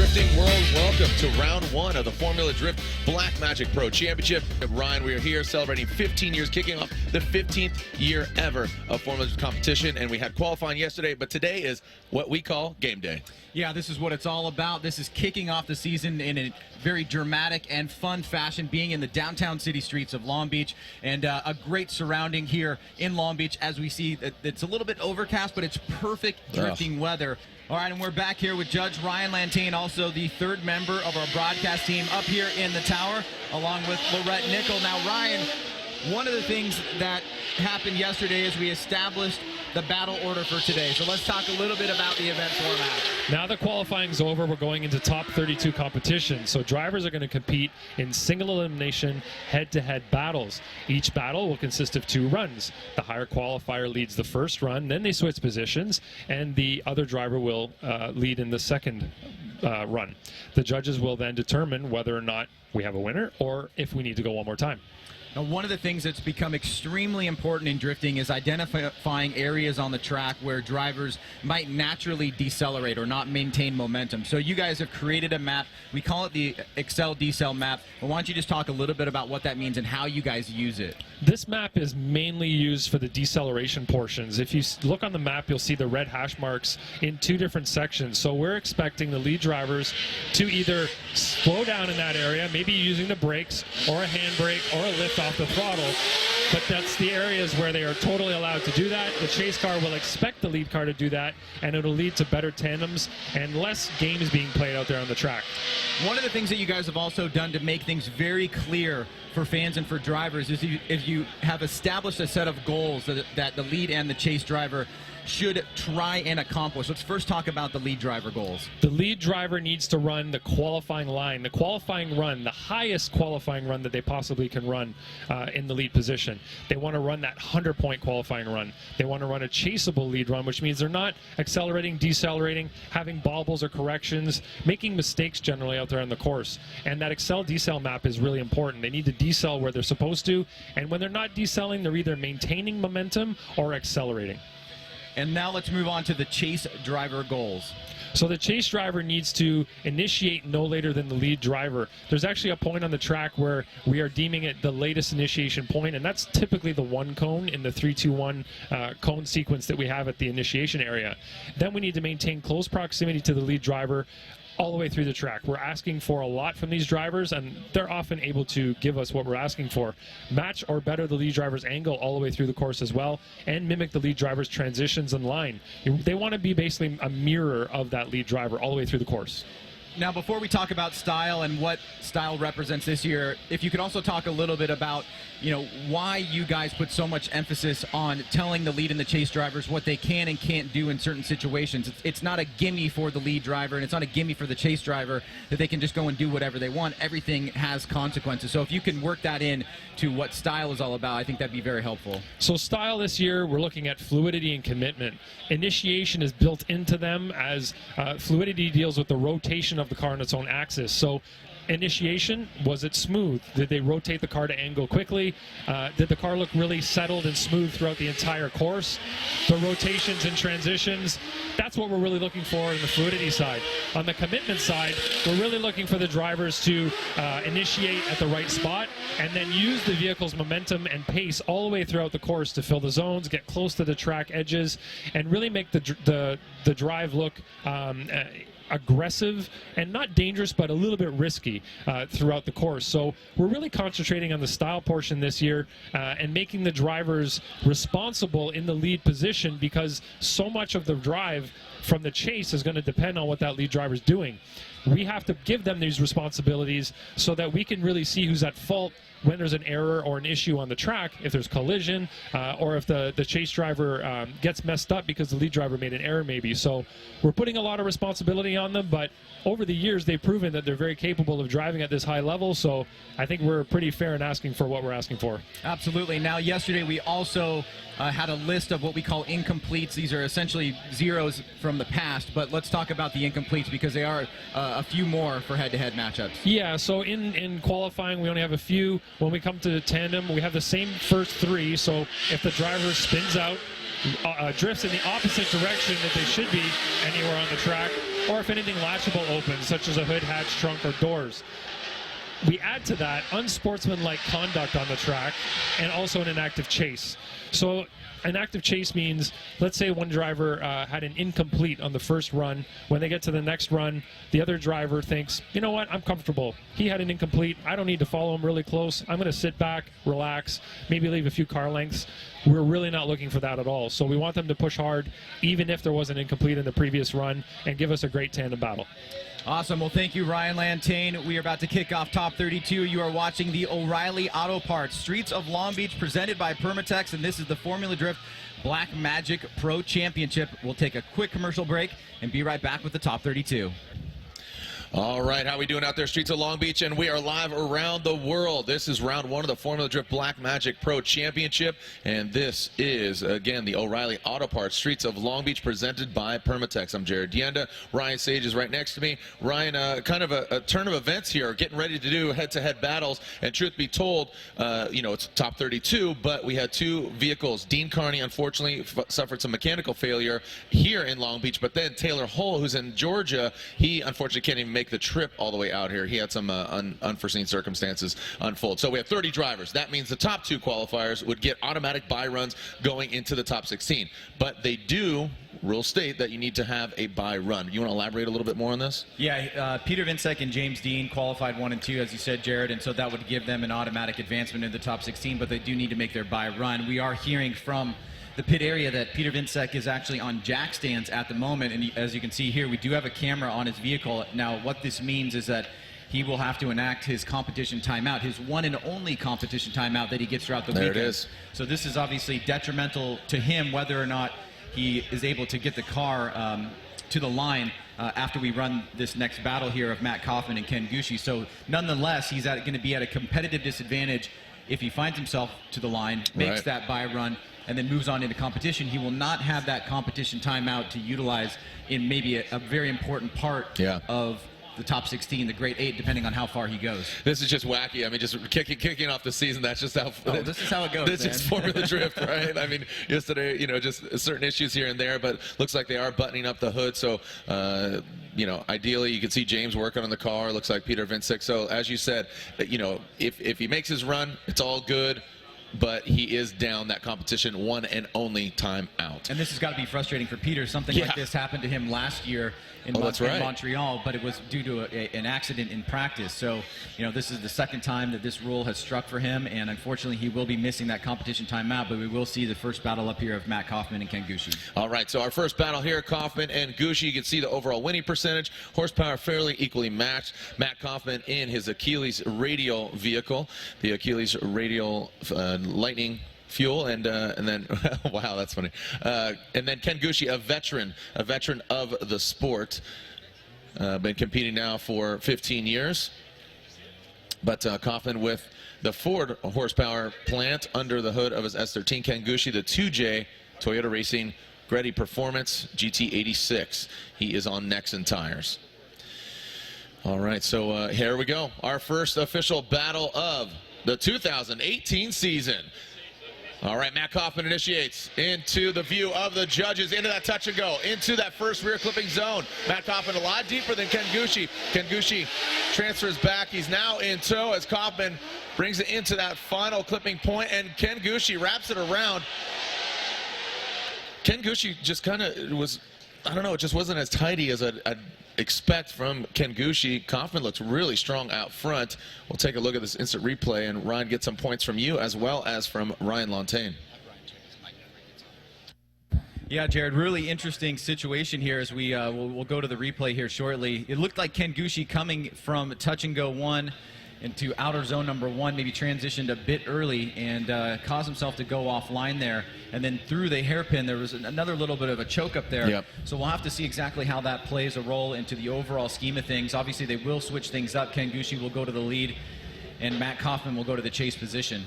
drifting world, welcome to round one of the Formula Drift Black Magic Pro Championship. Ryan, we are here celebrating 15 years, kicking off the 15th year ever of Formula Drift competition, and we had qualifying yesterday, but today is what we call game day. Yeah, this is what it's all about. This is kicking off the season in a very dramatic and fun fashion, being in the downtown city streets of Long Beach, and a great surrounding here in Long Beach as we see that it's a little bit overcast, but it's perfect drifting weather. All right, and we're back here with Judge Ryan Lantain, also the third member of our broadcast team up here in the tower, along with Lorette Nickel. Now, Ryan, one of the things that happened yesterday is we established the battle order for today. So let's talk a little bit about the event format. Now the qualifying's over, we're going into top 32 competition. So drivers are going to compete in single elimination head-to-head battles. Each battle will consist of 2 runs. The higher qualifier leads the first run, then they switch positions, and the other driver will lead in the second run. The judges will then determine whether or not we have a winner or if we need to go one more time. Now, one of the things that's become extremely important in drifting is identifying areas on the track where drivers might naturally decelerate or not maintain momentum. So you guys have created a map. We call it the Excel Decel map. But why don't you just talk a little bit about what that means and how you guys use it? This map is mainly used for the deceleration portions. If you look on the map, you'll see the red hash marks in 2 different sections. So we're expecting the lead drivers to either slow down in that area, maybe using the brakes or a handbrake or a lift off the throttle, but that's the areas where they are totally allowed to do that. The chase car will expect the lead car to do that, and it'll lead to better tandems and less games being played out there on the track. One of the things that you guys have also done to make things very clear for fans and for drivers is if you have established a set of goals that the lead and the chase driver should try and accomplish. Let's first talk about the lead driver goals. The lead driver needs to run the qualifying line, the qualifying run, the highest qualifying run that they possibly can run in the lead position. They want to run that 100-point qualifying run. They want to run a chaseable lead run, which means they're not accelerating, decelerating, having bobbles or corrections, making mistakes generally out there on the course. And that Excel decel map is really important. They need to decel where they're supposed to, and when they're not decelling, they're either maintaining momentum or accelerating. And now let's move on to the chase driver goals. So the chase driver needs to initiate no later than the lead driver. There's actually a point on the track where we are deeming it the latest initiation point, and that's typically the 1 cone in the 3-2-1 cone sequence that we have at the initiation area. Then we need to maintain close proximity to the lead driver all the way through the track. We're asking for a lot from these drivers, and they're often able to give us what we're asking for. Match or better the lead driver's angle all the way through the course as well, and mimic the lead driver's transitions in line. They want to be basically a mirror of that lead driver all the way through the course. Now, before we talk about style and what style represents this year, if you could also talk a little bit about, why you guys put so much emphasis on telling the lead and the chase drivers what they can and can't do in certain situations. It's not a gimme for the lead driver, and it's not a gimme for the chase driver that they can just go and do whatever they want. Everything has consequences. So if you can work that in to what style is all about, I think that'd be very helpful. So style this year, we're looking at fluidity and commitment. Initiation is built into them as fluidity deals with the rotation of the car on its own axis. So initiation, was it smooth? Did they rotate the car to angle quickly? Did the car look really settled and smooth throughout the entire course? The rotations and transitions, that's what we're really looking for in the fluidity side. On the commitment side, we're really looking for the drivers to initiate at the right spot and then use the vehicle's momentum and pace all the way throughout the course to fill the zones, get close to the track edges, and really make the drive look aggressive and not dangerous, but a little bit risky throughout the course. So we're really concentrating on the style portion this year and making the drivers responsible in the lead position, because so much of the drive from the chase is going to depend on what that lead driver is doing. We have to give them these responsibilities so that we can really see who's at fault when there's an error or an issue on the track, if there's collision, or if the chase driver gets messed up because the lead driver made an error maybe. So we're putting a lot of responsibility on them, but over the years they've proven that they're very capable of driving at this high level, so I think we're pretty fair in asking for what we're asking for. Absolutely. Now, yesterday we also had a list of what we call incompletes. These are essentially zeros from the past, but let's talk about the incompletes because they are a few more for head-to-head matchups. Yeah, so in qualifying we only have a few. When we come to the tandem, we have the same first 3, so if the driver spins out, drifts in the opposite direction that they should be anywhere on the track, or if anything latchable opens, such as a hood, hatch, trunk, or doors. We add to that unsportsmanlike conduct on the track and also an inactive chase. So an active chase means, let's say one driver had an incomplete on the first run. When they get to the next run, the other driver thinks, you know what, I'm comfortable. He had an incomplete. I don't need to follow him really close. I'm going to sit back, relax, maybe leave a few car lengths. We're really not looking for that at all. So we want them to push hard, even if there was an incomplete in the previous run, and give us a great tandem battle. Awesome. Well, thank you, Ryan Lantain. We are about to kick off Top 32. You are watching the O'Reilly Auto Parts Streets of Long Beach, presented by Permatex, and this is the Formula Drift Black Magic Pro Championship. We'll take a quick commercial break and be right back with the Top 32. All right, how we doing out there, streets of Long Beach? And we are live around the world. This is round one of the Formula Drift Black Magic Pro Championship, and this is, again, the O'Reilly Auto Parts Streets of Long Beach, presented by Permatex. I'm Jared Dienda. Ryan Sage is right next to me. Ryan, kind of a turn of events here, getting ready to do head-to-head battles, and truth be told, you know, it's top 32, but we had two vehicles. Dean Carney, unfortunately, suffered some mechanical failure here in Long Beach, but then Taylor Hull, who's in Georgia, he unfortunately can't even make the trip all the way out here. He had some unforeseen circumstances unfold. So we have 30 drivers. That means the top two qualifiers would get automatic bye runs going into the top 16. But they do rules state that you need to have a bye run. You want to elaborate a little bit more on this? Yeah, Peter Vinsek and James Dean qualified 1 and 2, as you said, Jared, and so that would give them an automatic advancement in the top 16, but they do need to make their bye run. We are hearing from the pit area that Peter Vinsek is actually on jack stands at the moment, and as you can see here, we do have a camera on his vehicle. Now, what this means is that he will have to enact his competition timeout, his one and only competition timeout that he gets throughout the weekend. There it is. So this is obviously detrimental to him, whether or not he is able to get the car to the line after we run this next battle here of Matt Kaufman and Ken Gucci. So nonetheless, he's going to be at a competitive disadvantage if he finds himself to the line, makes that bye run, and then moves on into competition. He will not have that competition timeout to utilize in maybe a very important part of the top 16, the Great 8, depending on how far he goes. This is just wacky. I mean, just kicking off the season. That's just how. This is how it goes. This is Formula Drift, right? I mean, yesterday, you know, just certain issues here and there, but looks like they are buttoning up the hood. So, you know, ideally, you can see James working on the car. Looks like Peter Vinsek. So, as you said, you know, if he makes his run, it's all good. But he is down that competition one and only time out. And this has got to be frustrating for Peter. Something like this happened to him last year in Montreal, but it was due to an accident in practice. So, you know, this is the second time that this rule has struck for him, and unfortunately he will be missing that competition timeout, but we will see the first battle up here of Matt Kaufman and Ken Gucci. All right, so our first battle here, Kaufman and Gucci. You can see the overall winning percentage. Horsepower fairly equally matched. Matt Kaufman in his Achilles radial vehicle, the Achilles radial Lightning fuel, and then wow, that's funny. And then Ken Gucci, a veteran of the sport, been competing now for 15 years. But Kaufman with the Ford horsepower plant under the hood of his S13. Ken Gucci, the 2J Toyota Racing Greddy Performance GT86. He is on Nexen tires. All right, so here we go. Our first official battle of the 2018 season. All right, Matt Kaufman initiates into the view of the judges, into that touch and go, into that first rear clipping zone. Matt Kaufman a lot deeper than Ken Gucci. Ken Gucci transfers back. He's now in tow as Kaufman brings it into that final clipping point, and Ken Gucci wraps it around. Ken Gucci just kind of was, I don't know, it just wasn't as tidy as I'd expect from Ken Gucci. Kaufman looks really strong out front. We'll take a look at this instant replay, and Ryan, get some points from you as well as from Ryan Lantain. Yeah, Jared, really interesting situation here as we we'll go to the replay here shortly. It looked like Ken Gucci coming from touch and go 1 into outer zone number 1, maybe transitioned a bit early and caused himself to go offline there. And then through the hairpin, there was another little bit of a choke up there. So we'll have to see exactly how that plays a role into the overall scheme of things. Obviously, they will switch things up. Ken Gucci will go to the lead, and Matt Kaufman will go to the chase position.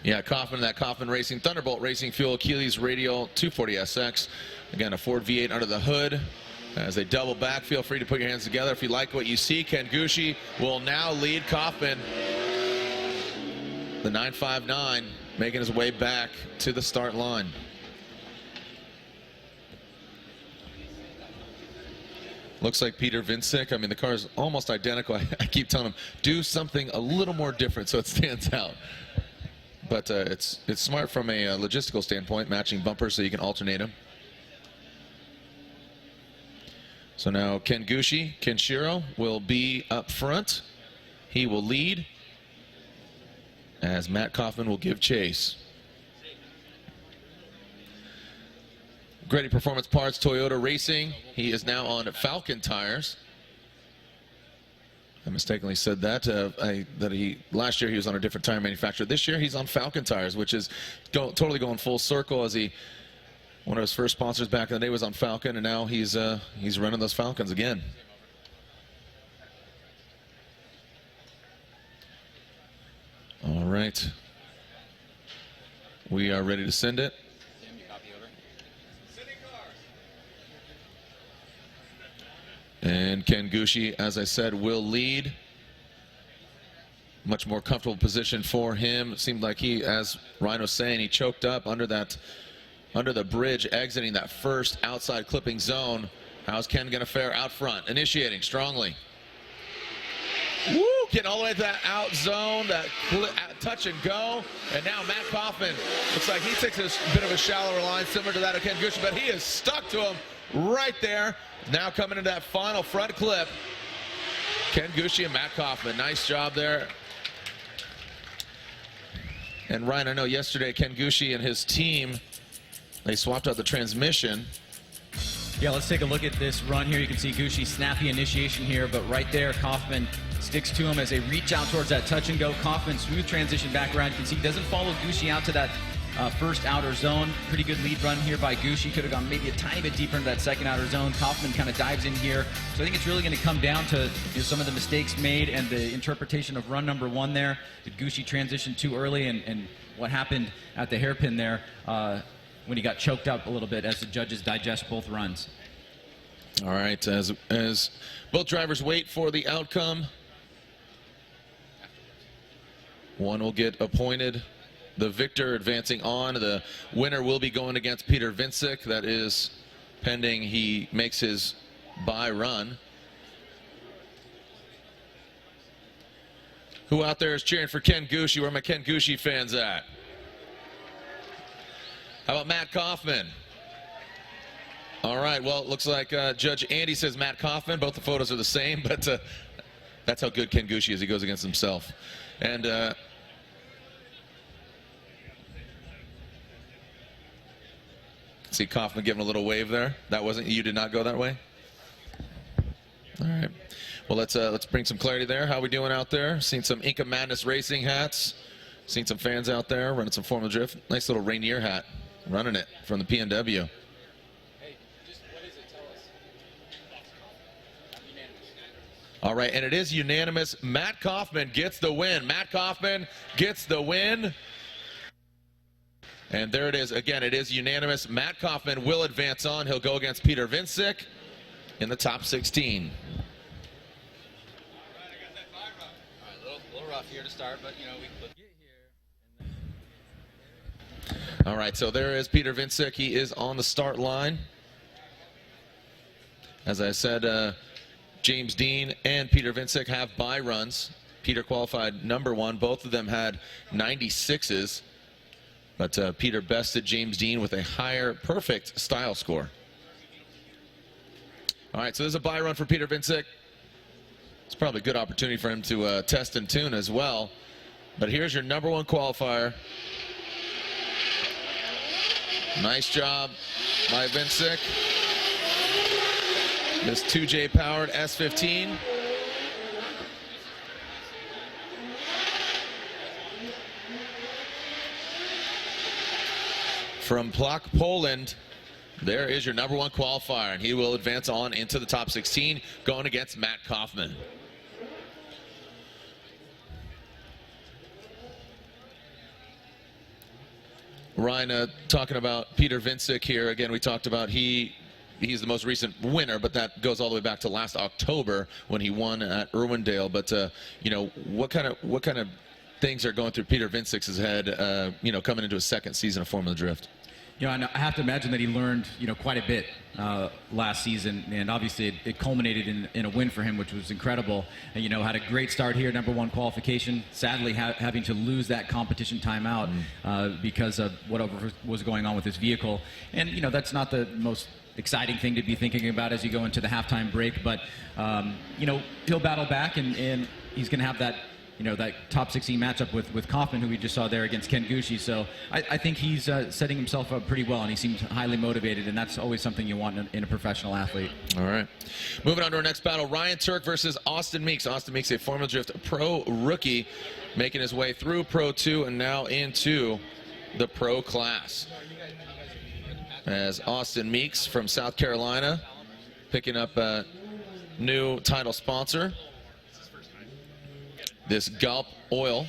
Yeah, Kaufman, that Kaufman Racing Thunderbolt Racing Fuel Achilles Radial 240SX. Again, a Ford V8 under the hood. As they double back, feel free to put your hands together if you like what you see. Ken Gucci will now lead Kaufman. The 959 making his way back to the start line. Looks like Peter Vincik. I mean, the car is almost identical. I keep telling him, do something a little more different so it stands out. But it's smart from a logistical standpoint, matching bumpers so you can alternate them. So now Kenshiro will be up front. He will lead as Matt Kaufman will give chase. Grady Performance Parts, Toyota Racing. He is now on Falcon tires. I mistakenly said that. Last year he was on a different tire manufacturer. This year he's on Falcon tires, which is totally going full circle, as one of his first sponsors back in the day was on Falcon, and now he's running those Falcons again. All right. We are ready to send it. And Ken Gucci, as I said, will lead. Much more comfortable position for him. It seemed like he, as Ryan was saying, he choked up under the bridge, exiting that first outside clipping zone. How's Ken going to fare out front? Initiating strongly. Woo! Getting all the way to that out zone, that touch and go. And now Matt Kaufman, looks like he takes a bit of a shallower line, similar to that of Ken Gucci, but he is stuck to him right there. Now coming into that final front clip. Ken Gucci and Matt Kaufman. Nice job there. And Ryan, I know yesterday Ken Gucci and his team, they swapped out the transmission. Yeah, let's take a look at this run here. You can see Gucci snappy initiation here, but right there, Kaufman sticks to him as they reach out towards that touch and go. Kaufman, smooth transition back around. You can see he doesn't follow Gucci out to that first outer zone. Pretty good lead run here by Gucci. Could have gone maybe a tiny bit deeper into that second outer zone. Kaufman kind of dives in here. So I think it's really going to come down to some of the mistakes made and the interpretation of run number one there. Did Gucci transition too early, and what happened at the hairpin there when he got choked up a little bit as the judges digest both runs. All right, as both drivers wait for the outcome, one will get appointed the victor, advancing on. The winner will be going against Peter Vincik. That is pending he makes his bye run. Who out there is cheering for Ken Gucci? Where are my Ken Gucci fans at? How about Matt Kaufman? All right, well, it looks like Judge Andy says Matt Kaufman. Both the photos are the same, but that's how good Ken Gucci is. He goes against himself. And see Kaufman giving a little wave there. That wasn't, you did not go that way? All right. Well, let's bring some clarity there. How we doing out there? Seen some Inca Madness Racing hats. Seen some fans out there running some Formula Drift. Nice little Rainier hat. Running it from the PNW. Hey, just what is it? Tell us. Unanimous. All right, and it is unanimous. Matt Kaufman gets the win. Matt Kaufman gets the win. And there it is. Again, it is unanimous. Matt Kaufman will advance on. He'll go against Peter Vincik in the top 16. A little rough here to start, but, we can get here. All right, so there is Peter Vincik. He is on the start line. As I said, James Dean and Peter Vincik have bye runs. Peter qualified number one. Both of them had 96s. But Peter bested James Dean with a higher perfect style score. All right, so there's a bye run for Peter Vincik. It's probably a good opportunity for him to test and tune as well. But here's your number one qualifier. Nice job by Vincik. This 2J powered S15. From Plock, Poland, there is your number one qualifier, and he will advance on into the top 16, going against Matt Kaufman. Ryan, talking about Peter Vincik here, again, we talked about he's the most recent winner, but that goes all the way back to last October when he won at Irwindale. But, what kind of things are going through Peter Vincik's head, coming into his second season of Formula Drift? Yeah, I have to imagine that he learned, quite a bit last season, and obviously it culminated in a win for him, which was incredible. And, had a great start here, #1 qualification. Sadly, having to lose that competition timeout because of whatever was going on with his vehicle. And, that's not the most exciting thing to be thinking about as you go into the halftime break. But, he'll battle back, and he's going to have that that top 16 matchup with Kaufman, who we just saw there against Ken Gucci. So I think he's setting himself up pretty well, and he seems highly motivated, and that's always something you want in a professional athlete. All right. Moving on to our next battle, Ryan Tuerck versus Austin Meeks. Austin Meeks, a Formula Drift Pro rookie, making his way through Pro 2 and now into the Pro class. As Austin Meeks from South Carolina, picking up a new title sponsor. This Galp Oil,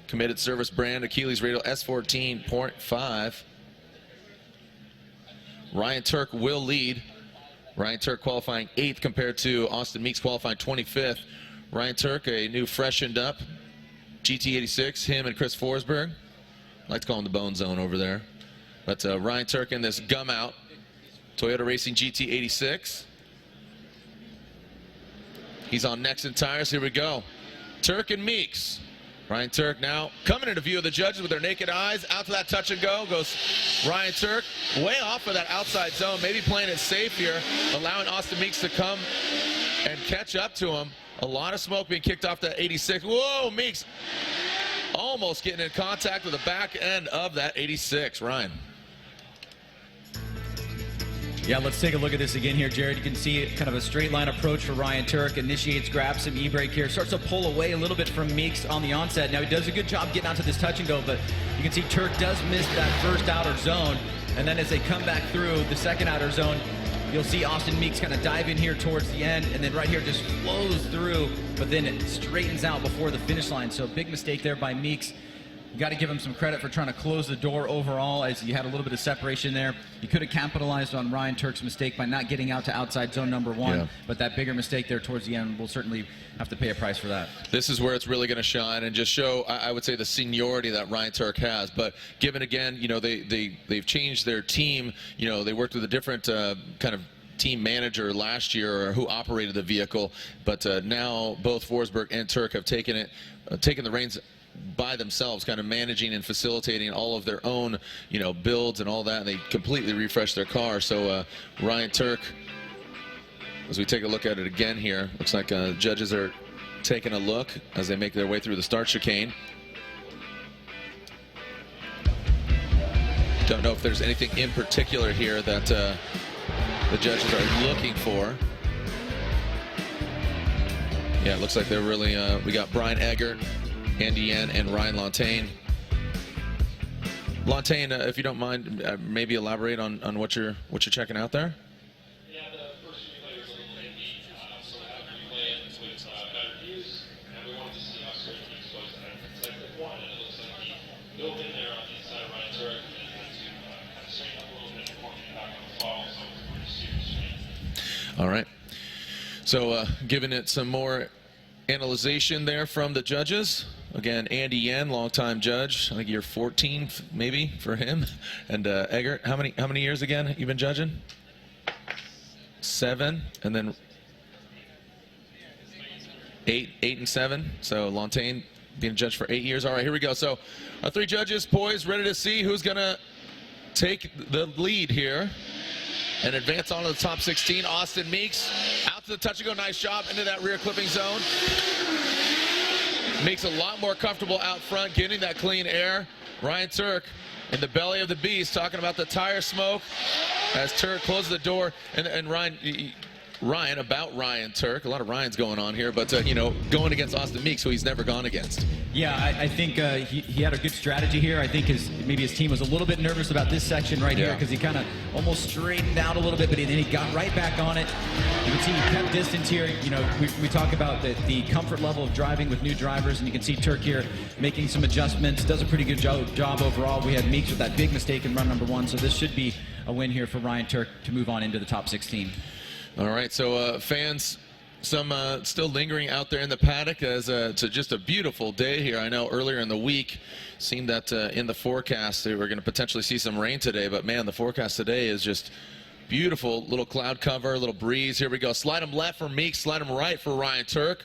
committed service brand, Achilles radial S14.5. Ryan Tuerck will lead. Ryan Tuerck qualifying 8th compared to Austin Meeks qualifying 25th. Ryan Tuerck, a new freshened up GT86, him and Chris Forsberg. I like to call him the Bone Zone over there. But Ryan Tuerck in this gum out Toyota Racing GT86. He's on Nexen tires. Here we go. Tuerck and Meeks. Ryan Tuerck now coming into view of the judges with their naked eyes. Out to that touch and go goes Ryan Tuerck. Way off of that outside zone. Maybe playing it safe here. Allowing Austin Meeks to come and catch up to him. A lot of smoke being kicked off that 86. Whoa, Meeks almost getting in contact with the back end of that 86. Ryan. Yeah, let's take a look at this again here, Jared. You can see kind of a straight line approach for Ryan Tuerck. Initiates, grabs some e-brake here. Starts to pull away a little bit from Meeks on the onset. Now, he does a good job getting onto this touch and go, but you can see Tuerck does miss that first outer zone. And then as they come back through the second outer zone, you'll see Austin Meeks kind of dive in here towards the end, and then right here just flows through, but then it straightens out before the finish line. So big mistake there by Meeks. You got to give him some credit for trying to close the door overall, as you had a little bit of separation there. You could have capitalized on Ryan Tuerck's mistake by not getting out to outside zone #1, but that bigger mistake there towards the end will certainly have to pay a price for that. This is where it's really going to shine and just show, I would say, the seniority that Ryan Tuerck has. But given again, they've changed their team. They worked with a different kind of team manager last year, or who operated the vehicle. But now both Forsberg and Tuerck have taken the reins by themselves, kind of managing and facilitating all of their own, builds and all that, and they completely refreshed their car. So Ryan Tuerck, as we take a look at it again here, looks like judges are taking a look as they make their way through the start chicane. Don't know if there's anything in particular here that the judges are looking for. Yeah, it looks like they're really, we got Brian Eggert, Andy Yen, and Ryan Lontaine. Lontaine, if you don't mind, maybe elaborate on what you're checking out there. Yeah, the first replay was a little finicky, so we had to replay it with better views, and we wanted to see how straight he exposed that. It's like the one, and it looks like he dove in there on the inside of Ryan Tuerck and had to kind of straighten up a little bit before getting back on the fall, so it was a pretty serious strain. All right. So giving it some more analyzation there from the judges. Again, Andy Yen, longtime judge. I think year 14 maybe for him. And Eggert, how many years again you've been judging? 7, and then 8 and 7. So Lontaine being judged for 8 years. All right, here we go. So our 3 judges poised, ready to see who's gonna take the lead here and advance on to the top 16. Austin Meeks out to the touch and go. Nice job into that rear clipping zone. Meeks a lot more comfortable out front, getting that clean air. Ryan Tuerck in the belly of the beast, talking about the tire smoke as Tuerck closes the door. And Ryan Tuerck, a lot of Ryans going on here, but going against Austin Meeks, who he's never gone against. Yeah, I think he had a good strategy here. I think maybe his team was a little bit nervous about this section right here, because he kind of almost straightened out a little bit, but then he got right back on it. You can see he kept distance here. We talk about the comfort level of driving with new drivers, and you can see Tuerck here making some adjustments. Does a pretty good job overall. We had Meeks with that big mistake in run #1, so this should be a win here for Ryan Tuerck to move on into the top 16. All right, so fans some still lingering out there in the paddock as it's just a beautiful day here. I know earlier in the week seemed that in the forecast they were going to potentially see some rain today, but man, the forecast today is just beautiful. Little cloud cover, a little breeze. Here we go. Slide him left for Meeks, slide him right for Ryan Tuerck.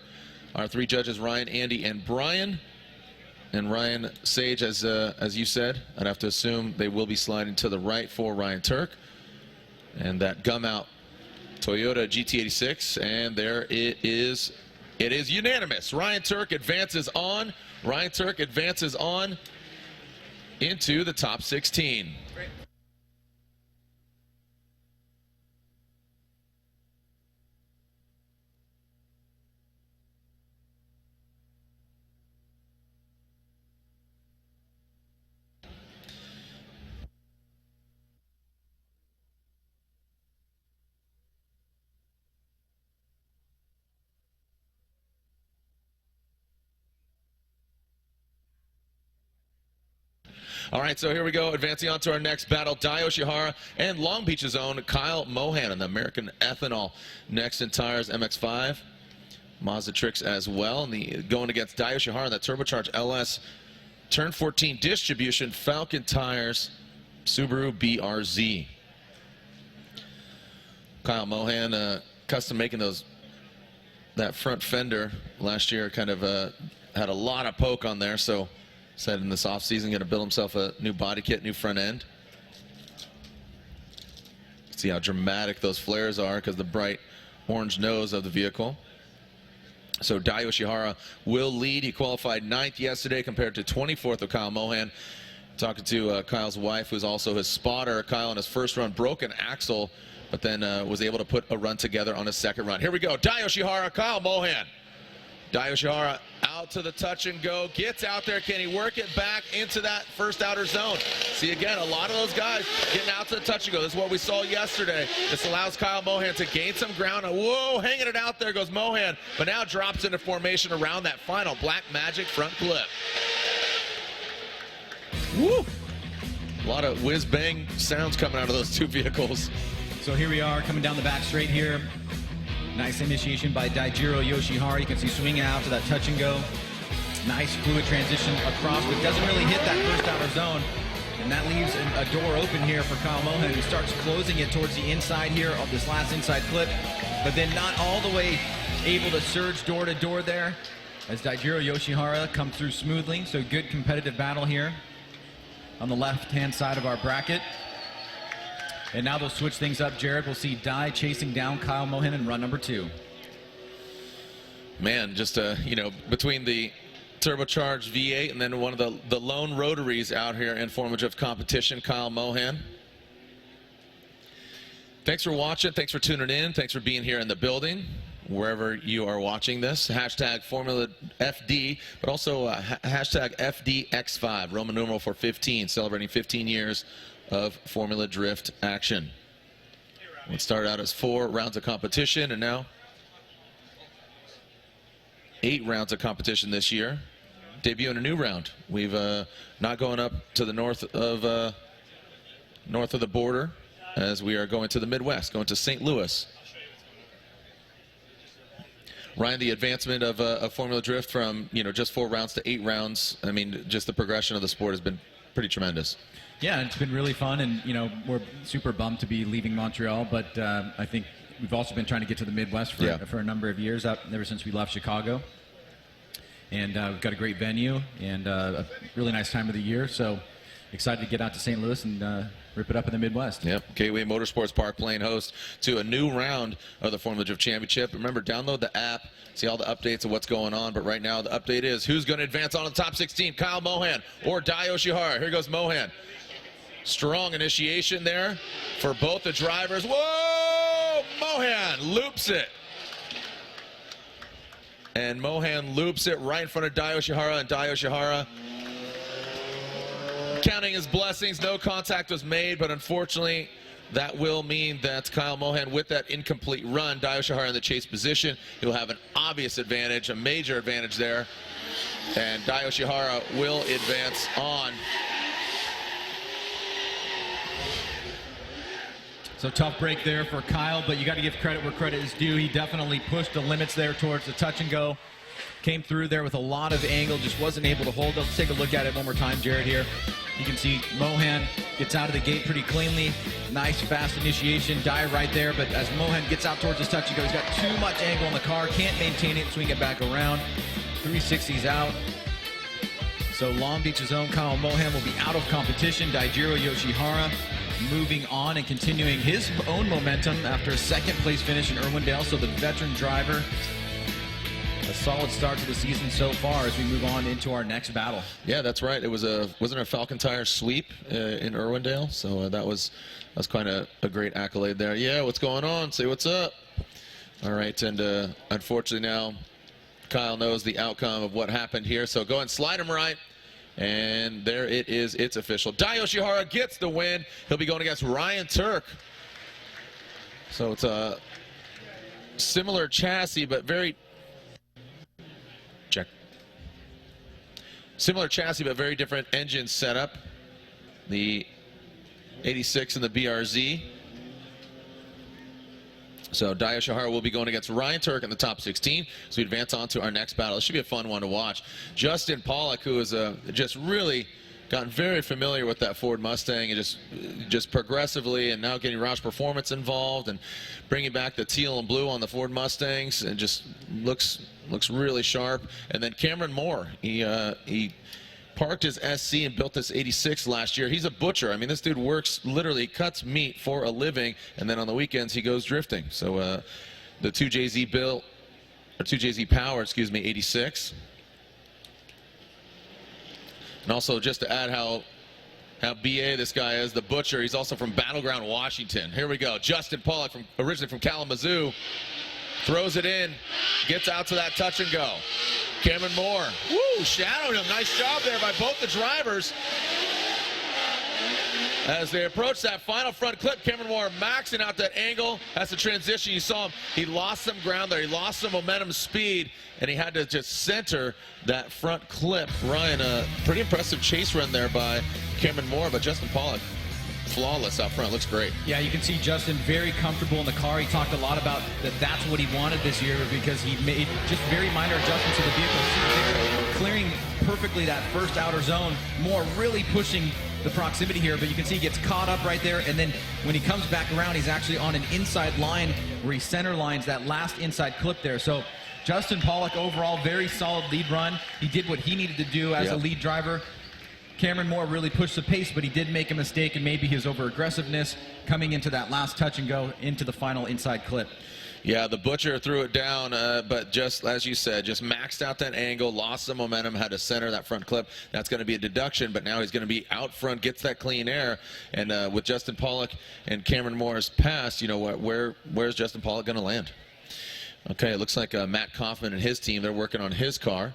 Our three judges, Ryan, Andy, and Brian. And Ryan Sage, as you said, I'd have to assume they will be sliding to the right for Ryan Tuerck. And that gum out Toyota GT86, and there it is. It is unanimous. Ryan Tuerck advances on. Ryan Tuerck advances on into the top 16. Great. All right, so here we go. Advancing on to our next battle, Dai Yoshihara and Long Beach's own Kyle Mohan and the American Ethanol. Next in tires, MX-5. Mazda Tricks as well. And going against Dai Yoshihara in that turbocharged LS Turn 14 distribution, Falcon tires, Subaru BRZ. Kyle Mohan custom making that front fender last year, kind of had a lot of poke on there, so said in this offseason going to build himself a new body kit, new front end. See how dramatic those flares are because the bright orange nose of the vehicle. So Dai Yoshihara will lead. He qualified 9th yesterday compared to 24th of Kyle Mohan. Talking to Kyle's wife, who's also his spotter. Kyle in his first run broke an axle, but then was able to put a run together on his second run. Here we go. Dai Yoshihara, Kyle Mohan. Dai Yoshihara out to the touch and go, gets out there. Can he work it back into that first outer zone? See, again, a lot of those guys getting out to the touch and go. This is what we saw yesterday. This allows Kyle Mohan to gain some ground. Whoa, hanging it out there goes Mohan, but now drops into formation around that final Black Magic front clip. Woo! A lot of whiz-bang sounds coming out of those two vehicles. So here we are coming down the back straight here. Nice initiation by Daijiro Yoshihara. You can see swinging out to that touch and go. Nice fluid transition across, but doesn't really hit that first outer zone. And that leaves a door open here for Kyle Mohan, who starts closing it towards the inside here of this last inside clip, but then not all the way able to surge door to door there as Daijiro Yoshihara comes through smoothly. So good competitive battle here on the left-hand side of our bracket. And now they'll switch things up, Jared. We'll see Dai chasing down Kyle Mohan in run number 2. Man, just, you know, between the turbocharged V8 and then one of the lone rotaries out here in formative competition, Kyle Mohan. Thanks for watching. Thanks for tuning in. Thanks for being here in the building, wherever you are watching this. Hashtag Formula FD, but also hashtag FDX5, Roman numeral for 15, celebrating 15 years of Formula Drift action. It started out as 4 rounds of competition, and now 8 rounds of competition this year. Debuting a new round. We've not going up to the north of the border, as we are going to the Midwest, going to St. Louis. Ryan, the advancement of Formula Drift from, you know, just 4 rounds to 8 rounds. I mean, just the progression of the sport has been pretty tremendous. Yeah, it's been really fun, and you know, we're super bummed to be leaving Montreal, but I think we've also been trying to get to the Midwest for a number of years, ever since we left Chicago. And we've got a great venue and a really nice time of the year, so excited to get out to St. Louis and rip it up in the Midwest. Yep, Gateway Motorsports Park playing host to a new round of the Formula Drift Championship. Remember, download the app, see all the updates of what's going on, but right now the update is who's going to advance on the top 16, Kyle Mohan or Dai Yoshihara. Here goes Mohan. Strong initiation there for both the drivers. Whoa! Mohan loops it. And Mohan loops it right in front of Dai Yoshihara, and Dai Yoshihara counting his blessings. No contact was made, but unfortunately that will mean that Kyle Mohan, with that incomplete run, Dai Yoshihara in the chase position, he'll have an obvious advantage, a major advantage there. And Dai Yoshihara will advance on So tough break there for Kyle, but you got to give credit where credit is due. He definitely pushed the limits there towards the touch and go. Came through there with a lot of angle, just wasn't able to hold. Let's take a look at it one more time, Jared, here. You can see Mohan gets out of the gate pretty cleanly. Nice, fast initiation, dive right there. But as Mohan gets out towards his touch and go, he's got too much angle on the car, can't maintain it, swing it back around. 360s out. So Long Beach's own Kyle Mohan will be out of competition. Daijiro Yoshihara moving on and continuing his own momentum after a second-place finish in Irwindale. So the veteran driver, a solid start to the season so far as we move on into our next battle. Yeah, that's right. It was wasn't a Falcon Tire sweep in Irwindale, so that was kind of a great accolade there. Yeah, what's going on? Say what's up. All right, and unfortunately now Kyle knows the outcome of what happened here, so go ahead and slide him right. And there it is. It's official. Dai Yoshihara gets the win. He'll be going against Ryan Tuerck. So it's a similar chassis, but very similar chassis, but very different engine setup. The 86 and the BRZ. So Dai Yoshihara will be going against Ryan Tuerck in the top 16. So we advance on to our next battle. It should be a fun one to watch. Justin Pollock, who has just really gotten very familiar with that Ford Mustang and just progressively, and now getting Roush Performance involved and bringing back the teal and blue on the Ford Mustangs, and just looks really sharp. And then Cameron Moore, he parked his SC and built this 86 last year. He's a butcher. I mean, this dude works, literally cuts meat for a living, and then on the weekends he goes drifting. So the 2JZ built, or 2JZ Power, excuse me, 86. And also, just to add how BA this guy is, the butcher, he's also from Battleground, Washington. Here we go. Justin Pollock, originally from Kalamazoo, throws it in, gets out to that touch and go. Cameron Moore, woo, shadowed him. Nice job there by both the drivers. As they approach that final front clip, Cameron Moore maxing out that angle. That's the transition. You saw him, he lost some ground there. He lost some momentum, speed, and he had to just center that front clip. Ryan, a pretty impressive chase run there by Cameron Moore, but Justin Pollock, flawless out front. Looks great. Yeah, you can see Justin very comfortable in the car. He talked a lot about that's what he wanted this year, because he made just very minor adjustments to the vehicle. Clearing perfectly that first outer zone. Moore really pushing the proximity here, but you can see he gets caught up right there, and then when he comes back around, he's actually on an inside line where he center lines that last inside clip there. So Justin Pollock overall, very solid lead run. He did what he needed to do as a lead driver. Cameron Moore really pushed the pace, but he did make a mistake, and maybe his over-aggressiveness coming into that last touch and go into the final inside clip. Yeah, the butcher threw it down, but just as you said, just maxed out that angle, lost some momentum, had to center that front clip. That's going to be a deduction, but now he's going to be out front, gets that clean air. And with Justin Pollock and Cameron Moore's pass, you know what? Where's Justin Pollock going to land? Okay, it looks like Matt Kaufman and his team, they're working on his car.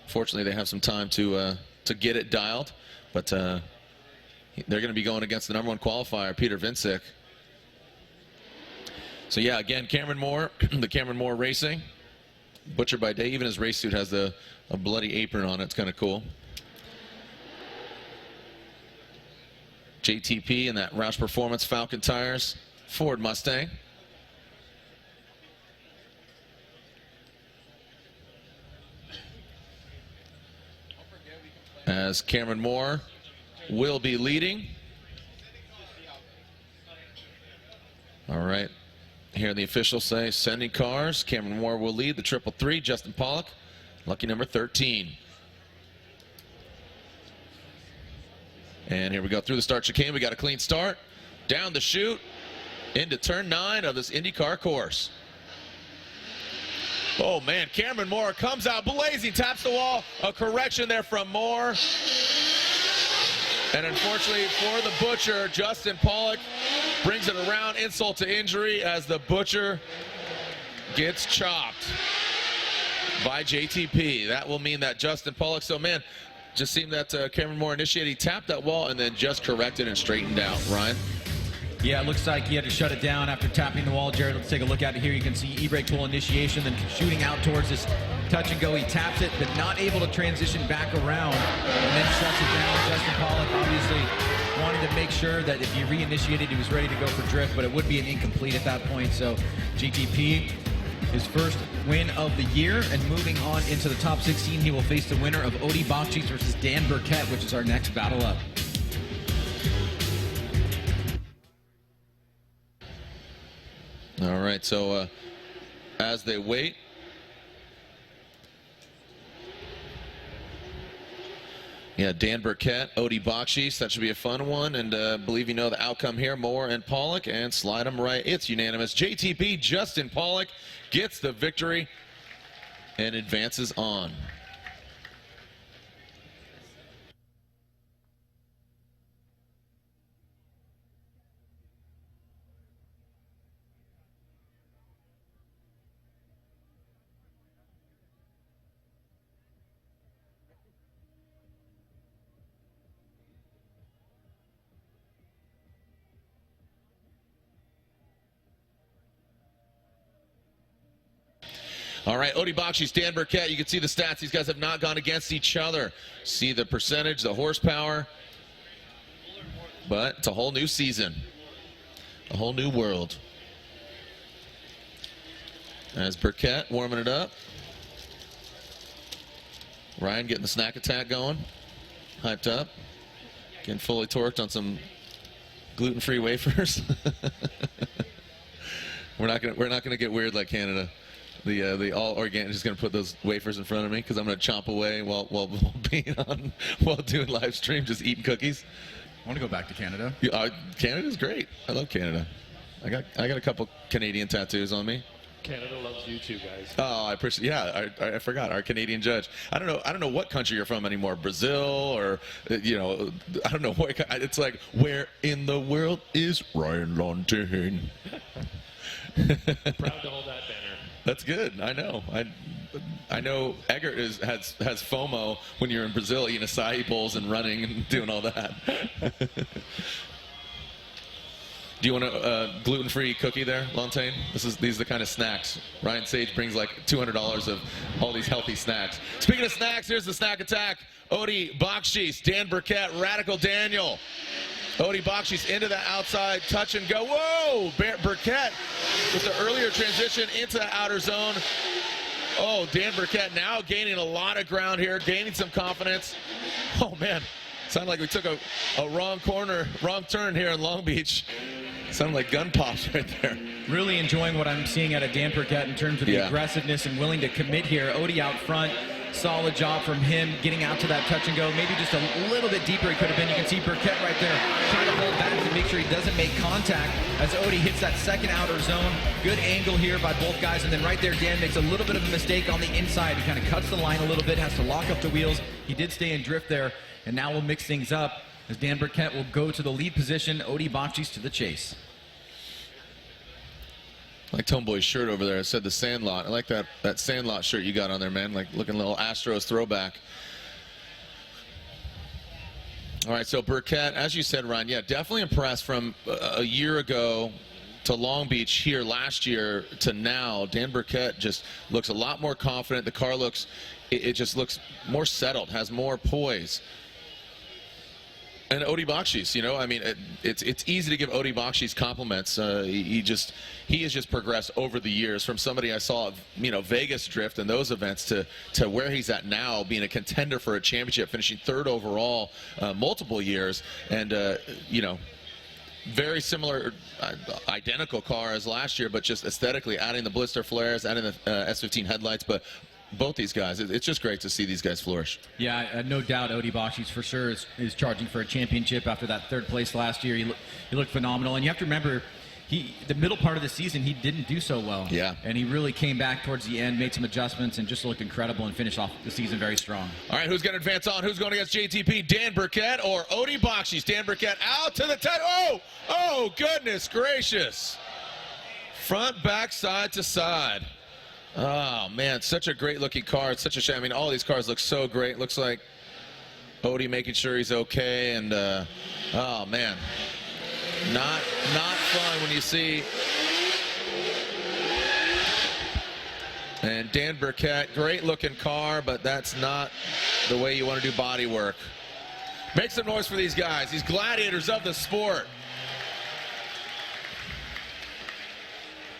Fortunately, they have some time to get it dialed, but they're going to be going against the #1 qualifier, Peter Vincic. So yeah, again, Cameron Moore, the Cameron Moore Racing, butcher by day. Even his race suit has a bloody apron on it. It's kind of cool. JTP and that Roush Performance Falcon Tires Ford Mustang. As Cameron Moore will be leading. All right. Here the officials say sending cars. Cameron Moore will lead the 333. Justin Pollock, lucky number 13. And here we go through the start chicane. We got a clean start. Down the chute into turn 9 of this IndyCar course. Oh man, Cameron Moore comes out blazing, taps the wall. A correction there from Moore. And unfortunately for the butcher, Justin Pollock brings it around, insult to injury, as the butcher gets chopped by JTP. That will mean that Justin Pollock, so man, just seemed that Cameron Moore initiated, he tapped that wall and then just corrected and straightened out. Ryan? Yeah, it looks like he had to shut it down after tapping the wall. Jared, let's take a look at it here. You can see e-brake pull initiation, then shooting out towards this touch and go. He taps it, but not able to transition back around, and then shuts it down. Justin Pollock, obviously, wanting to make sure that if he reinitiated, he was ready to go for drift, but it would be an incomplete at that point. So GTP, his first win of the year, and moving on into the top 16, he will face the winner of Odie Bakchis versus Dan Burkett, which is our next battle up. All right, so as they wait, yeah, Dan Burkett, Odie Bakchis, that should be a fun one, and believe you know the outcome here. Moore and Pollock, and slide them right. It's unanimous. JTP, Justin Pollock, gets the victory and advances on. All right, Odie Bakchis, Dan Burkett, you can see the stats. These guys have not gone against each other. See the percentage, the horsepower. But it's a whole new season, a whole new world. As Burkett warming it up. Ryan getting the snack attack going, hyped up, getting fully torqued on some gluten-free wafers. We're not gonna get weird like Canada. The all organic, just gonna put those wafers in front of me because I'm gonna chomp away while being on, while doing live stream, just eating cookies. I want to go back to Canada. Canada's great. I love Canada. I got a couple Canadian tattoos on me. Canada loves you too, guys. Oh, I appreciate. Yeah, I forgot our Canadian judge. I don't know what country you're from anymore. Brazil or I don't know what. It's like, where in the world is Ryan Lontaine? Proud to hold that banner. That's good. I know. I know Eggert has FOMO when you're in Brazil eating acai bowls and running and doing all that. Do you want a gluten-free cookie there, Lontaine? These are the kind of snacks. Ryan Sage brings like $200 of all these healthy snacks. Speaking of snacks, here's the snack attack. Odie Bakchis, Dan Burkett, Radical Daniel. Odie Bakchis into the outside, touch and go. Whoa! Burkett with the earlier transition into the outer zone. Oh, Dan Burkett now gaining a lot of ground here, gaining some confidence. Oh, man. Sounded like we took a wrong turn here in Long Beach. Sounded like gun pops right there. Really enjoying what I'm seeing out of Dan Burkett in terms of the aggressiveness and willing to commit here. Odie out front. Solid job from him getting out to that touch and go. Maybe just a little bit deeper he could have been. You can see Burkett right there trying to hold back to make sure he doesn't make contact as Odie hits that second outer zone. Good angle here by both guys. And then right there, Dan makes a little bit of a mistake on the inside. He kind of cuts the line a little bit, has to lock up the wheels. He did stay in drift there. And now we'll mix things up as Dan Burkett will go to the lead position. Odie Bakchis to the chase. I like Tomeboy's shirt over there. It said the Sandlot. I like that Sandlot shirt you got on there, man. Like looking a little Astros throwback. All right, so Burkett, as you said, Ryan, yeah, definitely impressed from a year ago to Long Beach here last year to now. Dan Burkett just looks a lot more confident. The car looks, it just looks more settled, has more poise. And Odie Bakchis, I mean, it's easy to give Odie Bakchis compliments. He has just progressed over the years from somebody I saw, Vegas drift and those events to where he's at now, being a contender for a championship, finishing third overall multiple years, and very similar, identical car as last year, but just aesthetically adding the blister flares, adding the S15 headlights, but. Both these guys, it's just great to see these guys flourish. Yeah, no doubt Odie Bakchis for sure is charging for a championship after that third place last year. He looked phenomenal. And you have to remember, the middle part of the season, he didn't do so well. Yeah. And he really came back towards the end, made some adjustments, and just looked incredible and finished off the season very strong. All right, who's going to advance on? Who's going against JTP? Dan Burkett or Odie Bakchis? Dan Burkett out to the 10. Oh, goodness gracious. Front, back, side to side. Oh, man, such a great-looking car. It's such a shame. I mean, all these cars look so great. Looks like Odie making sure he's okay. And, oh, man, not fun when you see. And Dan Burkett, great-looking car, but that's not the way you want to do body work. Make some noise for these guys, these gladiators of the sport.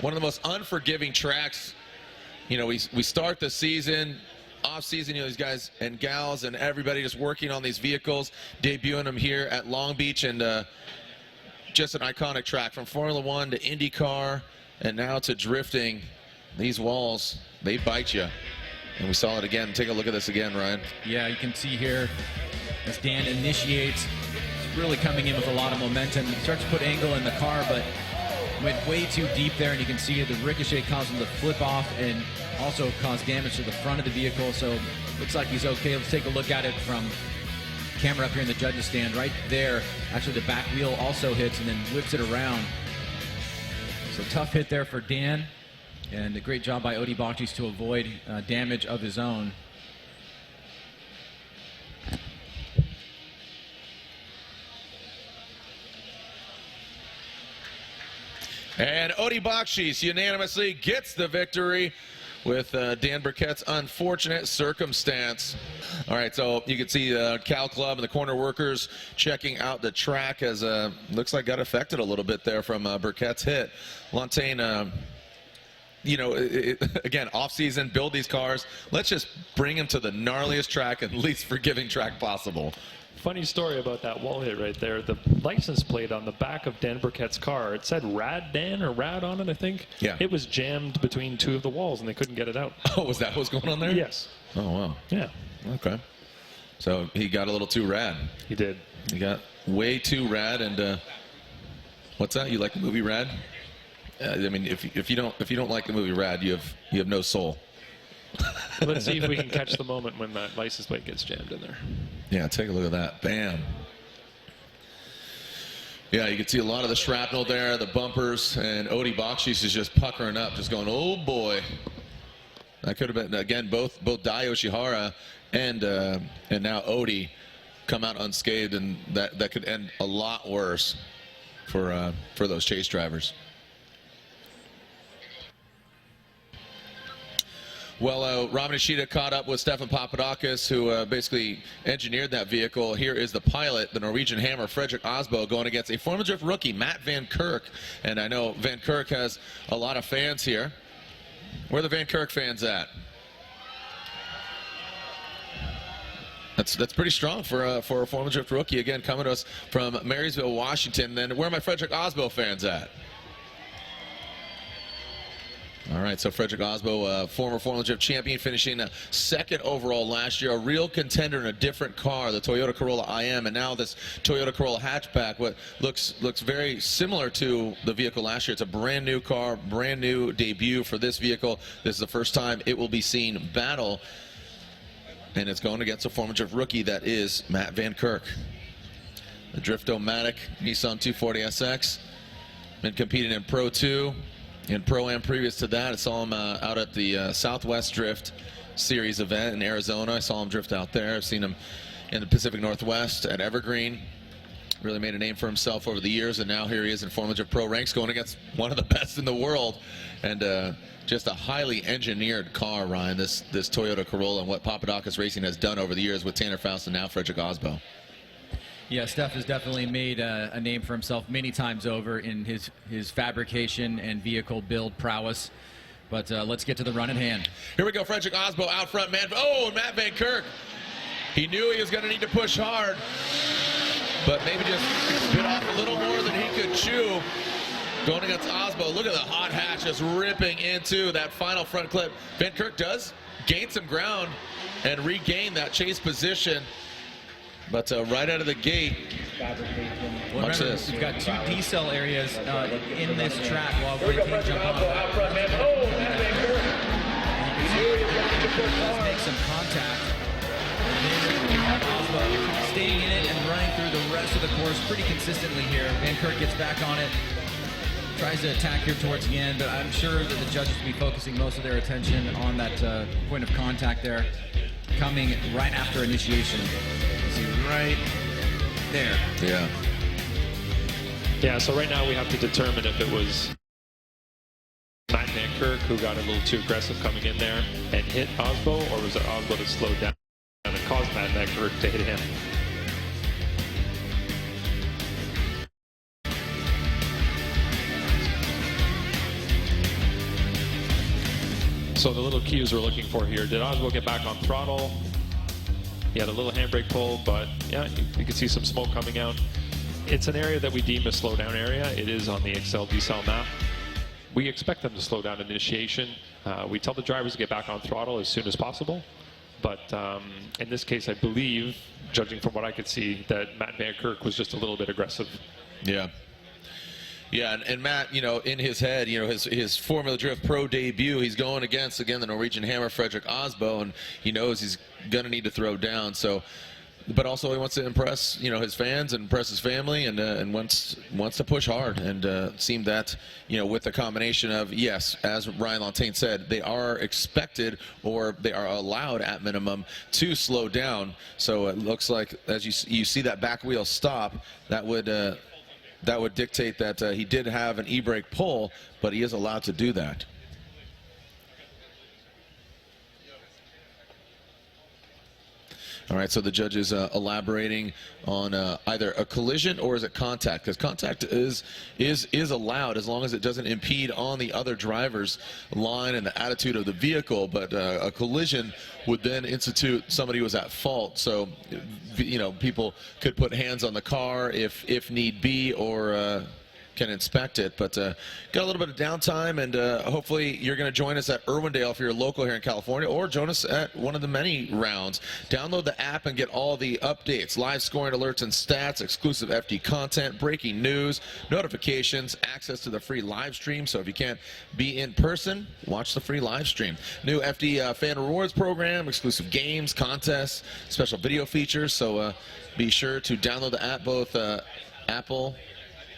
One of the most unforgiving tracks. You know, we start the season, off season, you know, these guys and gals and everybody just working on these vehicles, debuting them here at Long Beach, and just an iconic track from Formula One to IndyCar and now to drifting. These walls, they bite you. And we saw it again. Take a look at this again, Ryan. Yeah, you can see here as Dan initiates, it's really coming in with a lot of momentum. He starts to put angle in the car, but went way too deep there, and you can see the ricochet caused him to flip off and also caused damage to the front of the vehicle. So looks like he's okay. Let's take a look at it from camera up here in the judges stand right there. Actually, the back wheel also hits and then whips it around. So tough hit there for Dan, and a great job by Odi Baktis to avoid damage of his own. And Odi Baktis unanimously gets the victory with Dan Burkett's unfortunate circumstance. All right, so you can see the Cal Club and the corner workers checking out the track as looks like got affected a little bit there from Burkett's hit. Lantain, you know, again, off-season, build these cars. Let's just bring them to the gnarliest track and least forgiving track possible. Funny story about that wall hit right there. The license plate on the back of Dan Burkett's car, it said Rad Dan or Rad on it, I think. Yeah. It was jammed between two of the walls and they couldn't get it out. Oh, was that what was going on there? Yes. Oh, wow. Yeah. Okay. So he got a little too rad. He did. He got way too rad, and what's that? You like the movie Rad? I mean, if you don't like the movie Rad, you have no soul. Let's see if we can catch the moment when that license plate gets jammed in there. Yeah, take a look at that. Bam. Yeah, you can see a lot of the shrapnel there, the bumpers, and Odi Baktis is just puckering up, just going, oh boy. That could have been, again, both Dai Yoshihara and now Odi come out unscathed, and that could end a lot worse for those chase drivers. Well, Robin Ishida caught up with Stefan Papadakis, who basically engineered that vehicle. Here is the pilot, the Norwegian Hammer, Fredrik Asbo, going against a Formula Drift rookie, Matt Van Kirk. And I know Van Kirk has a lot of fans here. Where are the Van Kirk fans at? That's pretty strong for a Formula Drift rookie. Again, coming to us from Marysville, Washington. Then where are my Fredrik Asbo fans at? All right, so Fredrik Asbo, former Formula Drift champion, finishing second overall last year. A real contender in a different car, the Toyota Corolla IM, and now this Toyota Corolla hatchback, what looks very similar to the vehicle last year. It's a brand new car, brand new debut for this vehicle. This is the first time it will be seen battle, and it's going against a Formula Drift rookie that is Matt Van Kirk. The Drift-O-Matic Nissan 240SX, been competing in Pro 2. In Pro-Am previous to that, I saw him out at the Southwest Drift Series event in Arizona. I saw him drift out there. I've seen him in the Pacific Northwest at Evergreen. Really made a name for himself over the years, and now here he is in Formula Drift Pro ranks going against one of the best in the world. And just a highly engineered car, Ryan, this Toyota Corolla, and what Papadakis Racing has done over the years with Tanner Faust and now Fredrik Asbo. Yeah, Steph has definitely made a name for himself many times over in his fabrication and vehicle build prowess. But let's get to the run at hand. Here we go, Fredrik Asbo out front, man. Oh, Matt Van Kirk. He knew he was going to need to push hard, but maybe just bit off a little more than he could chew. Going against Asbo. Look at the hot hatch just ripping into that final front clip. Van Kirk does gain some ground and regain that chase position. But right out of the gate, watch this. We've got two decel areas in this track while we can jump on. Does make some contact. Staying in it and running through the rest of the course pretty consistently here. Van Kirk gets back on it. Tries to attack here towards the end, but I'm sure that the judges will be focusing most of their attention on that point of contact there, coming right after initiation. See right there. Yeah. Yeah, so right now we have to determine if it was Matt Van Kirk who got a little too aggressive coming in there and hit Asbo, or was it Asbo that slowed down and caused Matt Van Kirk to hit him? So the little cues we're looking for here. Did Oswald get back on throttle? He had a little handbrake pull, but yeah, you can see some smoke coming out. It's an area that we deem a slowdown area. It is on the Excel decel map. We expect them to slow down initiation. We tell the drivers to get back on throttle as soon as possible. But in this case, I believe, judging from what I could see, that Matt Van Kirk was just a little bit aggressive. Yeah. Yeah, and Matt, you know, in his head, you know, his Formula Drift Pro debut, he's going against, again, the Norwegian hammer, Fredrik Aasbo, and he knows he's going to need to throw down. So, but also he wants to impress, you know, his fans and impress his family, and wants to push hard. And seemed that, you know, with the combination of, yes, as Ryan Lantain said, they are expected, or they are allowed at minimum, to slow down. So it looks like, as you see that back wheel stop, that would dictate that he did have an e-brake pull, but he is allowed to do that. All right, so the judge is elaborating on either a collision or is it contact? Because contact is allowed as long as it doesn't impede on the other driver's line and the attitude of the vehicle. But a collision would then institute somebody who was at fault. So, you know, people could put hands on the car if need be, or can inspect it. But got a little bit of downtime, and hopefully you're going to join us at Irwindale if you're local here in California, or join us at one of the many rounds. Download the app and get all the updates, live scoring alerts and stats, exclusive FD content, breaking news, notifications, access to the free live stream. So if you can't be in person, watch the free live stream. New FD fan rewards program, exclusive games, contests, special video features. So be sure to download the app, both Apple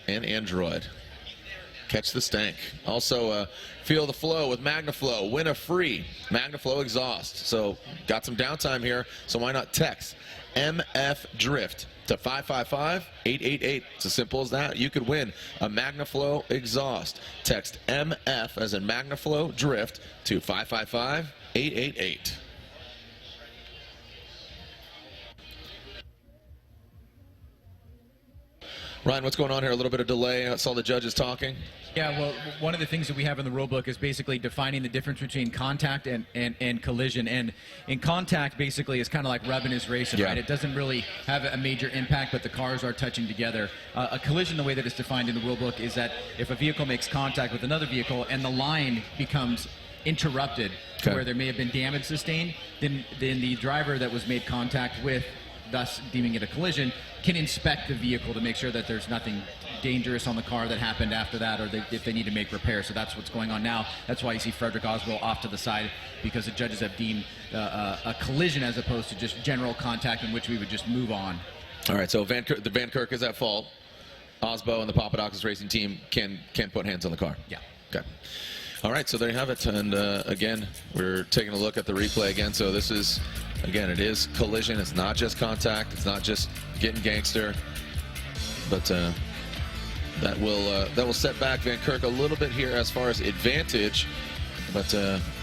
and Android. Catch the stank. Also, feel the flow with MagnaFlow. Win a free MagnaFlow exhaust. So, got some downtime here, so why not text MF Drift to 555-888. It's as simple as that. You could win a MagnaFlow exhaust. Text MF as in MagnaFlow Drift to 555-888. Ryan, what's going on here? A little bit of delay. I saw the judges talking. Yeah, well, one of the things that we have in the rule book is basically defining the difference between contact and collision. And in contact, basically, is kind of like rubbing is racing, right? It doesn't really have a major impact, but the cars are touching together. A collision, the way that it's defined in the rule book, is that if a vehicle makes contact with another vehicle and the line becomes interrupted to where there may have been damage sustained, then the driver that was made contact with, thus deeming it a collision, can inspect the vehicle to make sure that there's nothing dangerous on the car that happened after that, or if they need to make repairs. So that's what's going on now. That's why you see Fredrik Aasbo off to the side, because the judges have deemed a collision as opposed to just general contact, in which we would just move on. All right, so Van Kirk is at fault. Aasbo and the Papadakis racing team can put hands on the car. Yeah. Okay. All right, so there you have it. And again, we're taking a look at the replay again. So this is, again, it is collision. It's not just contact. It's not just getting gangster. But that will set back Van Kirk a little bit here as far as advantage. But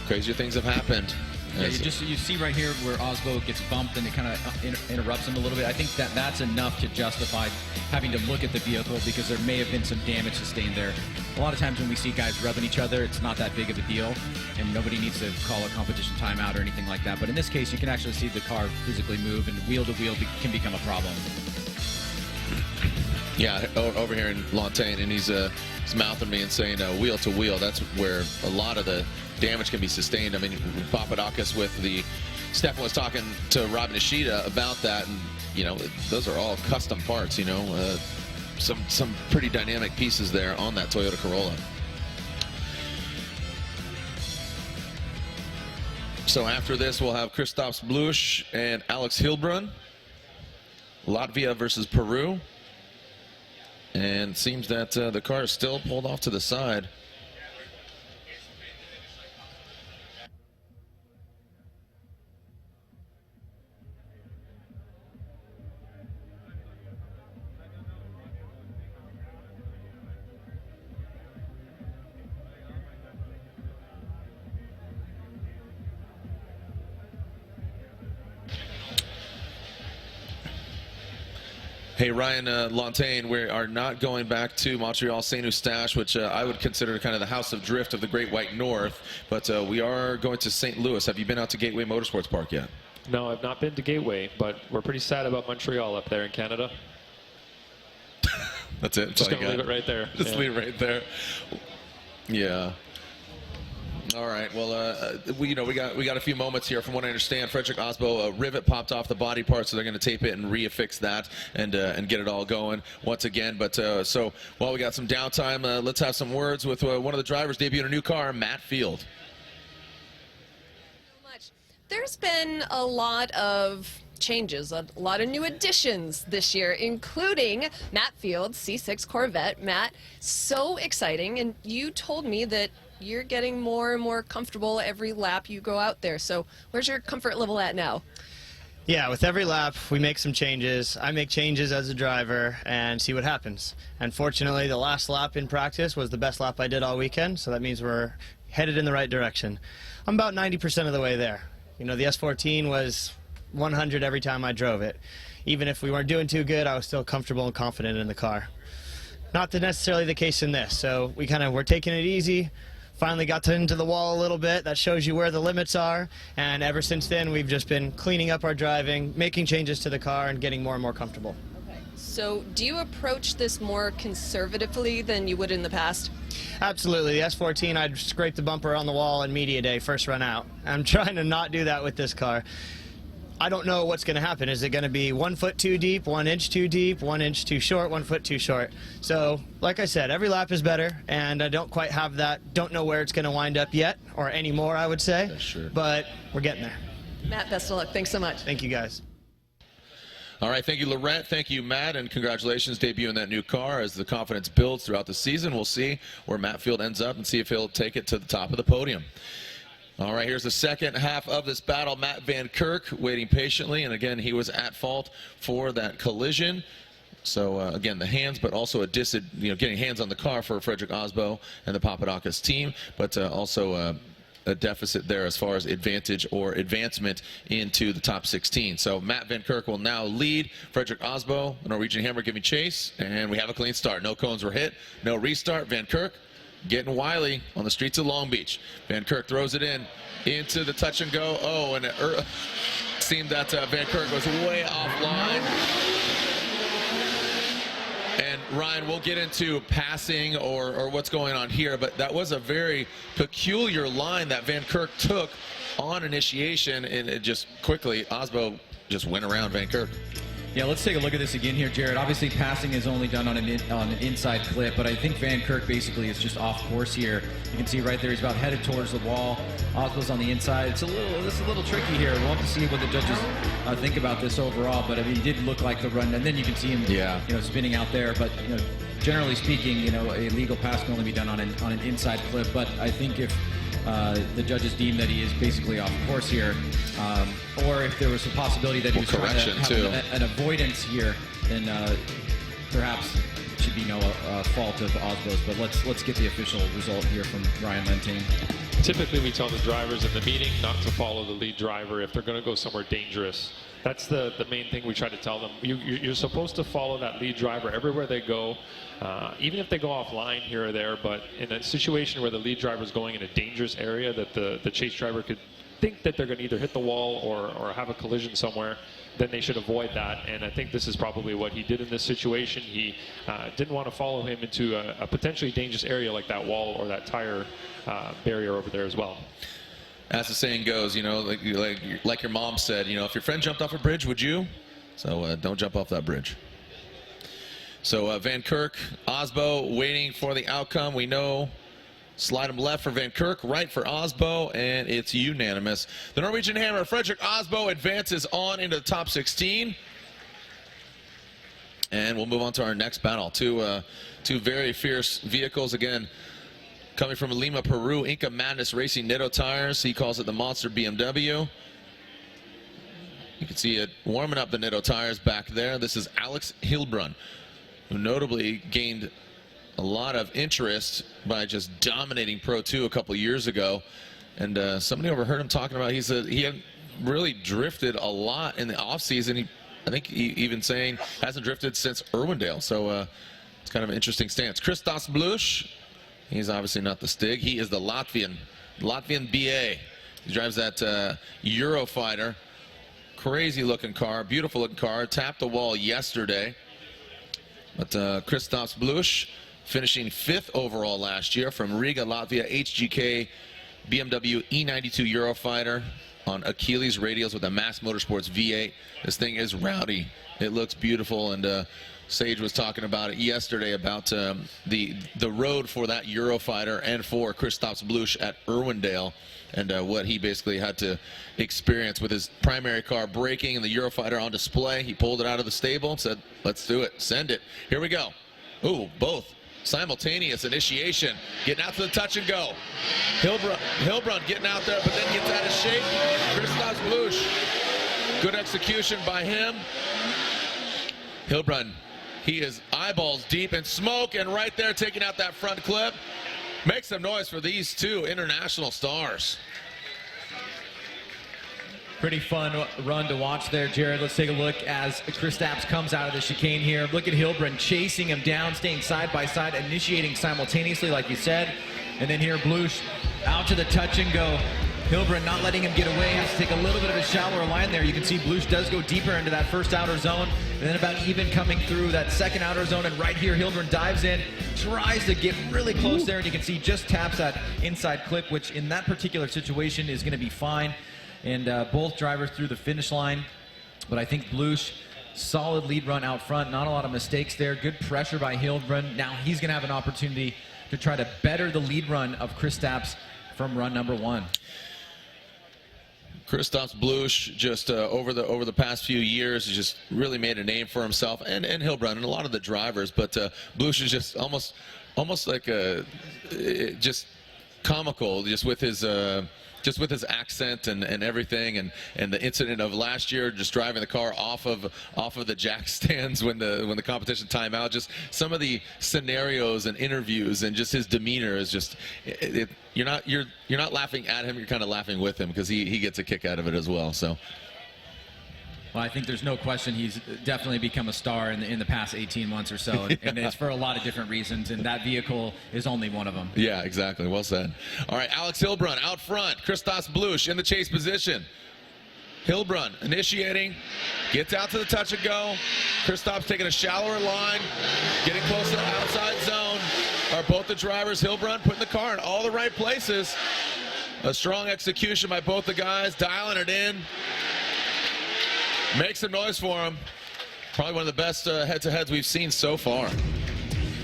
crazier things have happened. Yeah, you see right here where Aasbo gets bumped and it kind of interrupts him a little bit. I think that's enough to justify having to look at the vehicle, because there may have been some damage sustained there. A lot of times when we see guys rubbing each other, it's not that big of a deal, and nobody needs to call a competition timeout or anything like that. But in this case, you can actually see the car physically move, and wheel to wheel can become a problem. Yeah, over here in Lantain, and he's mouthing me and saying wheel to wheel. That's where a lot of the damage can be sustained. I mean, Papadakis Stefan was talking to Rob Nishida about that, and you know, those are all custom parts. You know, some pretty dynamic pieces there on that Toyota Corolla. So after this, we'll have Christoph Blush and Alex Hilbrun. Latvia versus Peru. And it seems that the car is still pulled off to the side. Hey, Ryan Lontaine, we are not going back to Montreal St. Eustache, which I would consider kind of the house of drift of the Great White North, but we are going to St. Louis. Have you been out to Gateway Motorsports Park yet? No, I've not been to Gateway, but we're pretty sad about Montreal up there in Canada. That's it. Just going to leave it right there. Just leave it right there. Yeah. All right. Well, we got a few moments here. From what I understand, Frederick Osbo, a rivet popped off the body part, so they're going to tape it and reaffix that and get it all going once again. But so while we got some downtime, let's have some words with one of the drivers debuting a new car, Matt Field. There's been a lot of changes, a lot of new additions this year, including Matt Field's C6 Corvette. Matt, so exciting, and you told me that you're getting more and more comfortable every lap you go out there. So where's your comfort level at now? Yeah, with every lap, we make some changes. I make changes as a driver and see what happens. And fortunately, the last lap in practice was the best lap I did all weekend, so that means we're headed in the right direction. I'm about 90% of the way there. You know, the S14 was 100 every time I drove it. Even if we weren't doing too good, I was still comfortable and confident in the car. Not necessarily the case in this, so we're taking it easy. Finally got into the wall a little bit. That shows you where the limits are. And ever since then, we've just been cleaning up our driving, making changes to the car, and getting more and more comfortable. Okay. So do you approach this more conservatively than you would in the past? Absolutely. The S14, I'd scrape the bumper on the wall in media day, first run out. I'm trying to not do that with this car. I don't know what's going to happen. Is it going to be 1 foot too deep, 1 inch too deep, 1 inch too short, 1 foot too short? So, like I said, every lap is better, and I don't quite have that, don't know where it's going to wind up yet, or anymore, I would say. Yeah, sure. But we're getting there. Matt, best of luck. Thanks so much. Thank you, guys. All right, thank you, Laurent. Thank you, Matt, and congratulations debuting that new car. As the confidence builds throughout the season, we'll see where Matt Field ends up and see if he'll take it to the top of the podium. All right, here's the second half of this battle. Matt Van Kirk waiting patiently, and again, he was at fault for that collision. So again, the hands, but also getting hands on the car for Frederick Osbo and the Papadakis team, but also a deficit there as far as advantage or advancement into the top 16. So Matt Van Kirk will now lead. Frederick Osbo, Norwegian Hammer, giving chase, and we have a clean start. No cones were hit, no restart. Van Kirk getting wily on the streets of Long Beach. Van Kirk throws it into the touch and go. Oh, and it seemed that Van Kirk was way offline. And Ryan, we'll get into passing or what's going on here, but that was a very peculiar line that Van Kirk took on initiation, and it just quickly, Osbo just went around Van Kirk. Yeah, let's take a look at this again here, Jared. Obviously, passing is only done on an inside clip, but I think Van Kirk basically is just off course here. You can see right there, he's about headed towards the wall. Osbo's on the inside. This is a little tricky here. We'll have to see what the judges think about this overall, but I mean, he did look like the run, and then you can see him, spinning out there. But generally speaking, a legal pass can only be done on an inside clip. But I think if the judges deem that he is basically off course here, or if there was a possibility that he was trying to have an avoidance here, then perhaps it should be no fault of Osbo's. But let's get the official result here from Ryan Lontaine. Typically, we tell the drivers in the meeting not to follow the lead driver if they're going to go somewhere dangerous. That's the main thing we try to tell them. You're supposed to follow that lead driver everywhere they go, even if they go offline here or there. But in a situation where the lead driver is going in a dangerous area that the chase driver could think that they're going to either hit the wall or have a collision somewhere, then they should avoid that. And I think this is probably what he did in this situation. He didn't want to follow him into a potentially dangerous area like that wall or that tire barrier over there as well. As the saying goes, like your mom said, if your friend jumped off a bridge, would you? So don't jump off that bridge. So Van Kirk, Osbo waiting for the outcome. We know slide him left for Van Kirk, right for Osbo, and it's unanimous. The Norwegian Hammer, Frederick Osbo, advances on into the top 16. And we'll move on to our next battle. Two very fierce vehicles. Again, coming from Lima, Peru, Inca Madness Racing Nitto tires. He calls it the Monster BMW. You can see it warming up the Nitto tires back there. This is Alex Hilbrun, who notably gained a lot of interest by just dominating Pro 2 a couple years ago. And somebody overheard him talking about he had really drifted a lot in the offseason. He I think even saying hasn't drifted since Irwindale. So it's kind of an interesting stance. Christos Blush, he's obviously not the Stig. He is the Latvian BA. He drives that Eurofighter. Crazy looking car, beautiful looking car. Tapped the wall yesterday. But Christos Blush finishing 5th overall last year from Riga, Latvia, HGK BMW E92 Eurofighter on Achilles radials with a Mass Motorsports V8. This thing is rowdy. It looks beautiful, and Sage was talking about it yesterday about the road for that Eurofighter and for Christos Blush at Irwindale, and what he basically had to experience with his primary car braking and the Eurofighter on display. He pulled it out of the stable and said, let's do it, send it. Here we go. Ooh, both simultaneous initiation, getting out to the touch and go. Hilbrun getting out there, but then gets out of shape. Christos Blush, good execution by him. Hilbrun, he is eyeballs deep in smoke, and right there taking out that front clip. Make some noise for these two international stars. Pretty fun run to watch there, Jared. Let's take a look as Kristaps comes out of the chicane here. Look at Hilbrun chasing him down, staying side by side, initiating simultaneously, like you said. And then here, Blush out to the touch and go. Hilbrun not letting him get away, has to take a little bit of a shallower line there. You can see Blush does go deeper into that first outer zone, and then about even coming through that second outer zone, and right here Hilbrun dives in, tries to get really close there, and you can see just taps that inside clip, which in that particular situation is going to be fine. And both drivers through the finish line, but I think Blush, solid lead run out front, not a lot of mistakes there, good pressure by Hilbrun. Now he's going to have an opportunity to try to better the lead run of Kristaps from run number 1. Christos Blush just over the past few years has just really made a name for himself, and Hilbrun and a lot of the drivers. But Blush is just almost like just comical, just with his accent and everything, and the incident of last year, just driving the car off of the jack stands when the competition time out. Just some of the scenarios and interviews and just his demeanor is just you're not laughing at him, you're kind of laughing with him, because he gets a kick out of it as well. So. Well, I think there's no question he's definitely become a star in the past 18 months or so, and it's for a lot of different reasons, and that vehicle is only one of them. Yeah, exactly. Well said. All right, Alex Hilbrun out front. Christos Blush in the chase position. Hilbrun initiating, gets out to the touch and go. Christos taking a shallower line, getting close to the outside zone. Are both the drivers, Hilbrun putting the car in all the right places. A strong execution by both the guys, dialing it in. Make some noise for him. Probably one of the best head-to-heads we've seen so far.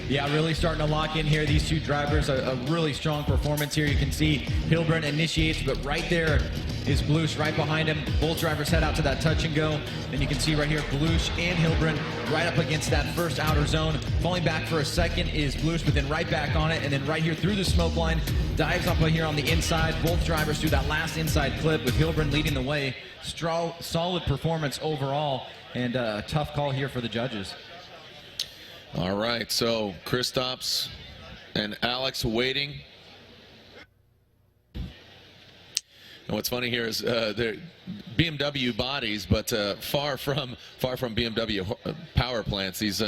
Yeah, really starting to lock in here. These two drivers, a really strong performance here. You can see Hilbrun initiates, but right there is Blush right behind him. Both drivers head out to that touch and go. And you can see right here, Blush and Hilbrun right up against that first outer zone. Falling back for a second is Blush, but then right back on it. And then right here through the smoke line, dives up here on the inside. Both drivers through that last inside clip with Hilbrun leading the way. Solid performance overall, and a tough call here for the judges. All right, so Kristaps and Alex waiting. And what's funny here is they're BMW bodies, but far from BMW power plants. These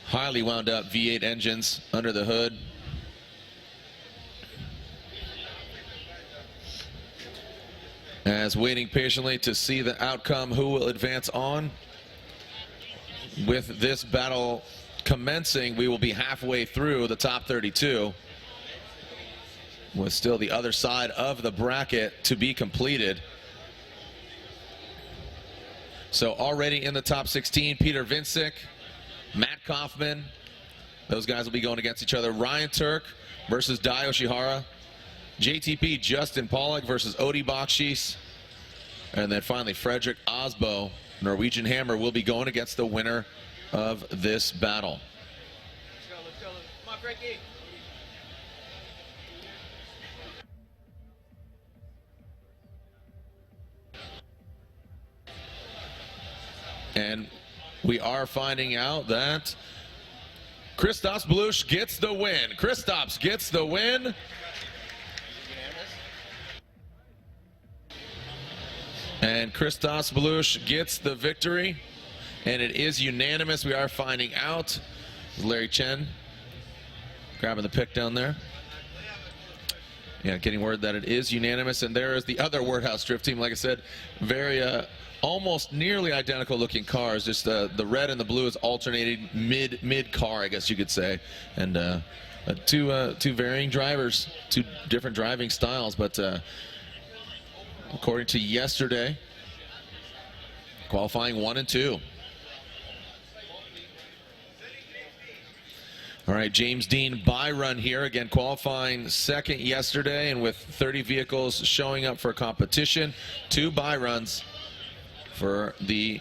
highly wound up V8 engines under the hood. As waiting patiently to see the outcome, who will advance on. With this battle commencing, we will be halfway through the top 32, with still the other side of the bracket to be completed. So already in the top 16, Peter Vincic, Matt Kaufman, those guys will be going against each other. Ryan Tuerck versus Dai Yoshihara. JTP Justin Pollock versus Odi Bakshis. And then finally Frederick Osbo, Norwegian Hammer, will be going against the winner of this battle. Let's go. Come on, Frankie. And we are finding out that Christos Blush gets the win. Kristaps gets the win. And And Christos Belush gets the victory, and it is unanimous. We are finding out. Larry Chen grabbing the pick down there. Yeah, getting word that it is unanimous. And there is the other Wordhouse Drift team. Like I said, very almost nearly identical looking cars. Just the red and the blue is alternating mid car, I guess you could say. And two varying drivers, two different driving styles. But according to yesterday, qualifying 1 and 2. All right, James Dean by run here. Again, qualifying second yesterday, and with 30 vehicles showing up for competition. 2 by runs for the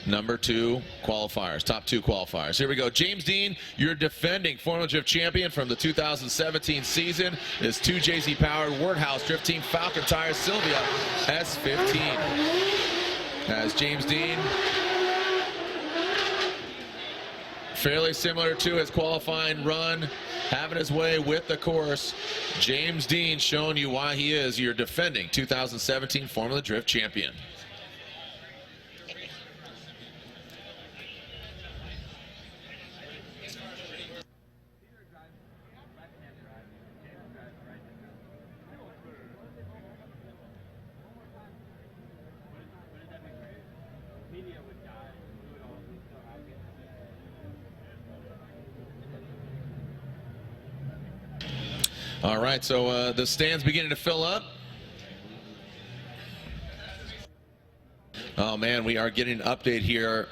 number 2 qualifiers, top 2 qualifiers. Here we go. James Dean, your defending Formula Drift champion from the 2017 season, is 2JZ powered Wordhouse Drift Team Falcon Tires Sylvia S15. As James Dean, fairly similar to his qualifying run, having his way with the course. James Dean showing you why he is your defending 2017 Formula Drift champion. All right, so the stand's beginning to fill up. Oh man, we are getting an update here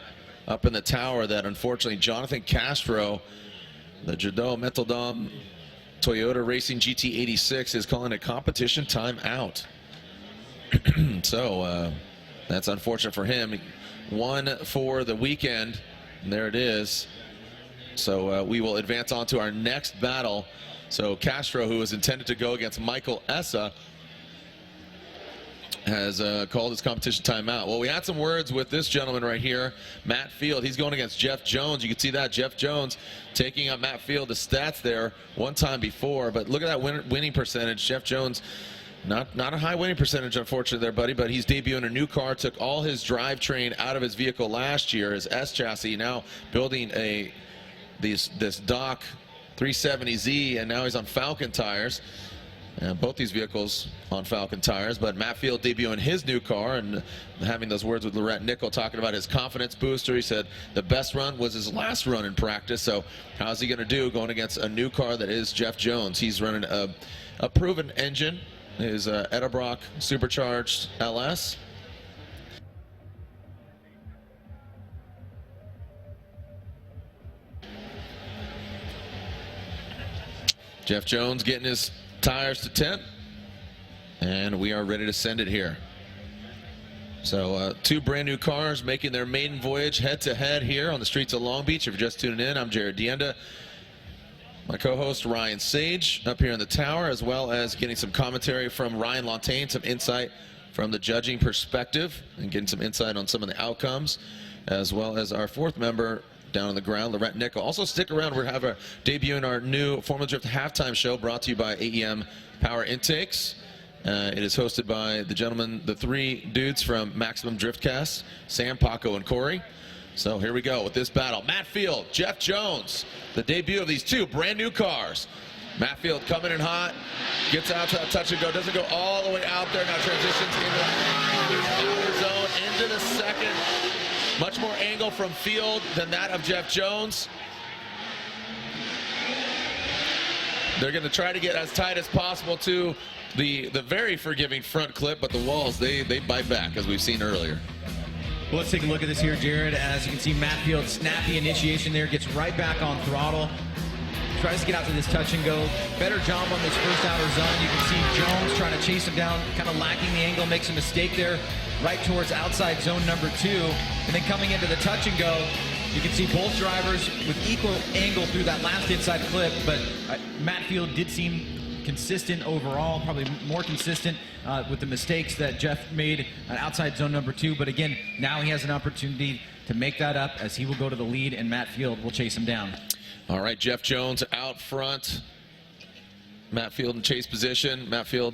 up in the tower that unfortunately Jonathan Castro, the Jadot Metaldom Toyota Racing GT86, is calling a competition timeout. So that's unfortunate for him. 1 for the weekend, and there it is. So we will advance on to our next battle. So Castro, who was intended to go against Michael Essa, has called his competition timeout. Well, we had some words with this gentleman right here, Matt Field. He's going against Jeff Jones. You can see that, Jeff Jones taking up Matt Field. The stats there one time before, but look at that winning percentage. Jeff Jones, not a high winning percentage, unfortunately, there, buddy, but he's debuting a new car, took all his drivetrain out of his vehicle last year, his S chassis, now building this Doc 370Z, and now he's on Falcon tires. And both these vehicles on Falcon tires, but Matt Field debuting his new car and having those words with Laurent Nickel, talking about his confidence booster. He said the best run was his last run in practice, so how's he going to do going against a new car that is Jeff Jones? He's running a proven engine, his Edelbrock supercharged LS. Jeff Jones getting his tires to temp, and we are ready to send it here. So 2 brand new cars making their maiden voyage head to head here on the streets of Long Beach. If you're just tuning in, I'm Jared Dienda. My co-host Ryan Sage up here in the tower, as well as getting some commentary from Ryan Lontaine, some insight from the judging perspective, and getting some insight on some of the outcomes, as well as our 4th member down on the ground, Laurent Nickel. Also stick around, we're having our debut in our new Formula Drift halftime show, brought to you by AEM Power Intakes. It is hosted by the 3 dudes from Maximum Driftcast, Sam, Paco, and Corey. So here we go with this battle. Matt Field, Jeff Jones, the debut of these 2 brand new cars. Matt Field coming in hot, gets out to that touch and go, doesn't go all the way out there, now transitions into the outer zone, into the second. Much more angle from Field than that of Jeff Jones. They're going to try to get as tight as possible to the very forgiving front clip, but the walls, they bite back, as we've seen earlier. Well, let's take a look at this here, Jared. As you can see, Matt Field, snappy initiation there, gets right back on throttle. Tries to get out to this touch and go. Better job on this first outer zone. You can see Jones trying to chase him down, kind of lacking the angle, makes a mistake there, right towards outside zone number 2. And then coming into the touch and go, you can see both drivers with equal angle through that last inside clip, but Matt Field did seem consistent overall, probably more consistent with the mistakes that Jeff made outside zone number 2. But again, now he has an opportunity to make that up, as he will go to the lead and Matt Field will chase him down. All right, Jeff Jones out front. Matt Field in chase position. Matt Field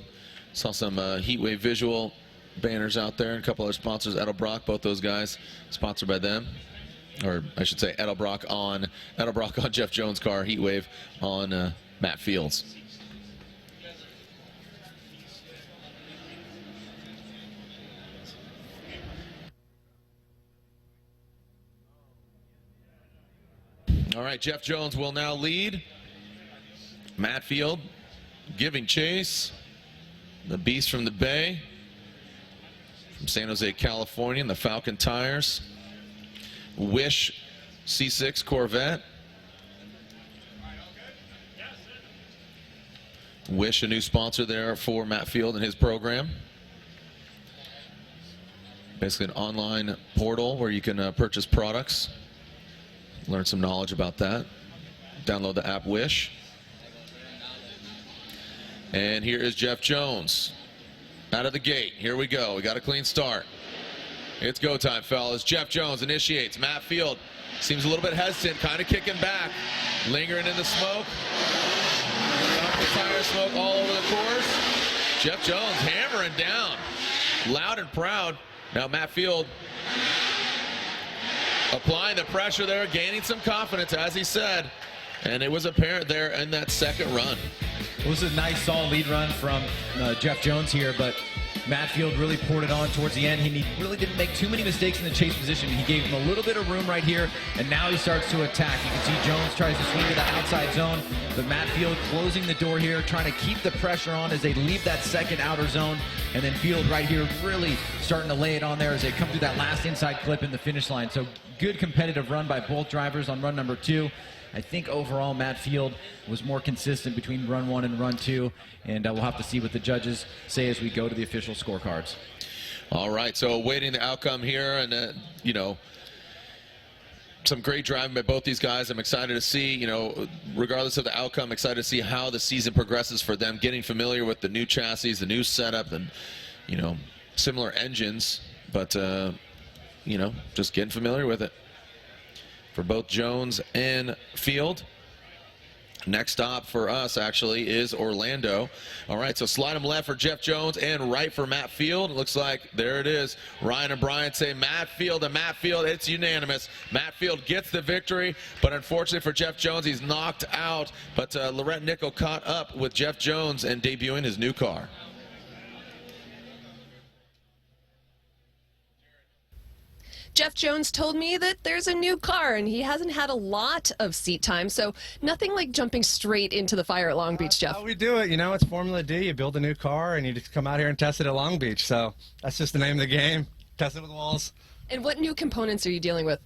saw some heat wave visual banners out there, and a couple other sponsors. Edelbrock, both those guys sponsored by them. Or I should say Edelbrock on Jeff Jones' car, Heatwave on Matt Fields. All right, Jeff Jones will now lead. Matt Field giving chase. The Beast from the Bay, from San Jose, California, in the Falcon tires. Wish C6 Corvette. Wish, a new sponsor there for Matt Field and his program. Basically an online portal where you can purchase products. Learn some knowledge about that. Download the app Wish. And here is Jeff Jones out of the gate. Here we go. We got a clean start. It's go time, fellas. Jeff Jones initiates. Matt Field seems a little bit hesitant, kind of kicking back, lingering in the smoke. The tire smoke all over the course. Jeff Jones hammering down, loud and proud. Now Matt Field applying the pressure there, gaining some confidence, as he said, and it was apparent there in that second run. It was a nice, solid lead run from Jeff Jones here, but Matt Field really poured it on towards the end. He really didn't make too many mistakes in the chase position. He gave him a little bit of room right here, and now he starts to attack. You can see Jones tries to swing to the outside zone, but Matt Field closing the door here, trying to keep the pressure on as they leave that second outer zone, and then Field right here really starting to lay it on there as they come through that last inside clip in the finish line. So good competitive run by both drivers on run number 2. I think overall Matt Field was more consistent between run 1 and run 2, and we'll have to see what the judges say as we go to the official scorecards. All right, so awaiting the outcome here, and you know, some great driving by both these guys. I'm excited to see, you know, regardless of the outcome, excited to see how the season progresses for them, getting familiar with the new chassis, the new setup, and, you know, similar engines, but, you know, just getting familiar with it for both Jones and Field. Next stop for us, actually, is Orlando. All right, so slide them left for Jeff Jones and right for Matt Field. It looks like there it is. Ryan and Brian say Matt Field, and Matt Field, it's unanimous. Matt Field gets the victory, but unfortunately for Jeff Jones, he's knocked out. But Laurent Nickel caught up with Jeff Jones and debuting his new car. Jeff Jones told me that there's a new car and he hasn't had a lot of seat time, so nothing like jumping straight into the fire at Long Beach, Jeff. How we do it, you know, it's Formula D. You build a new car and you just come out here and test it at Long Beach. So that's just the name of the game. Test it with walls. And what new components are you dealing with?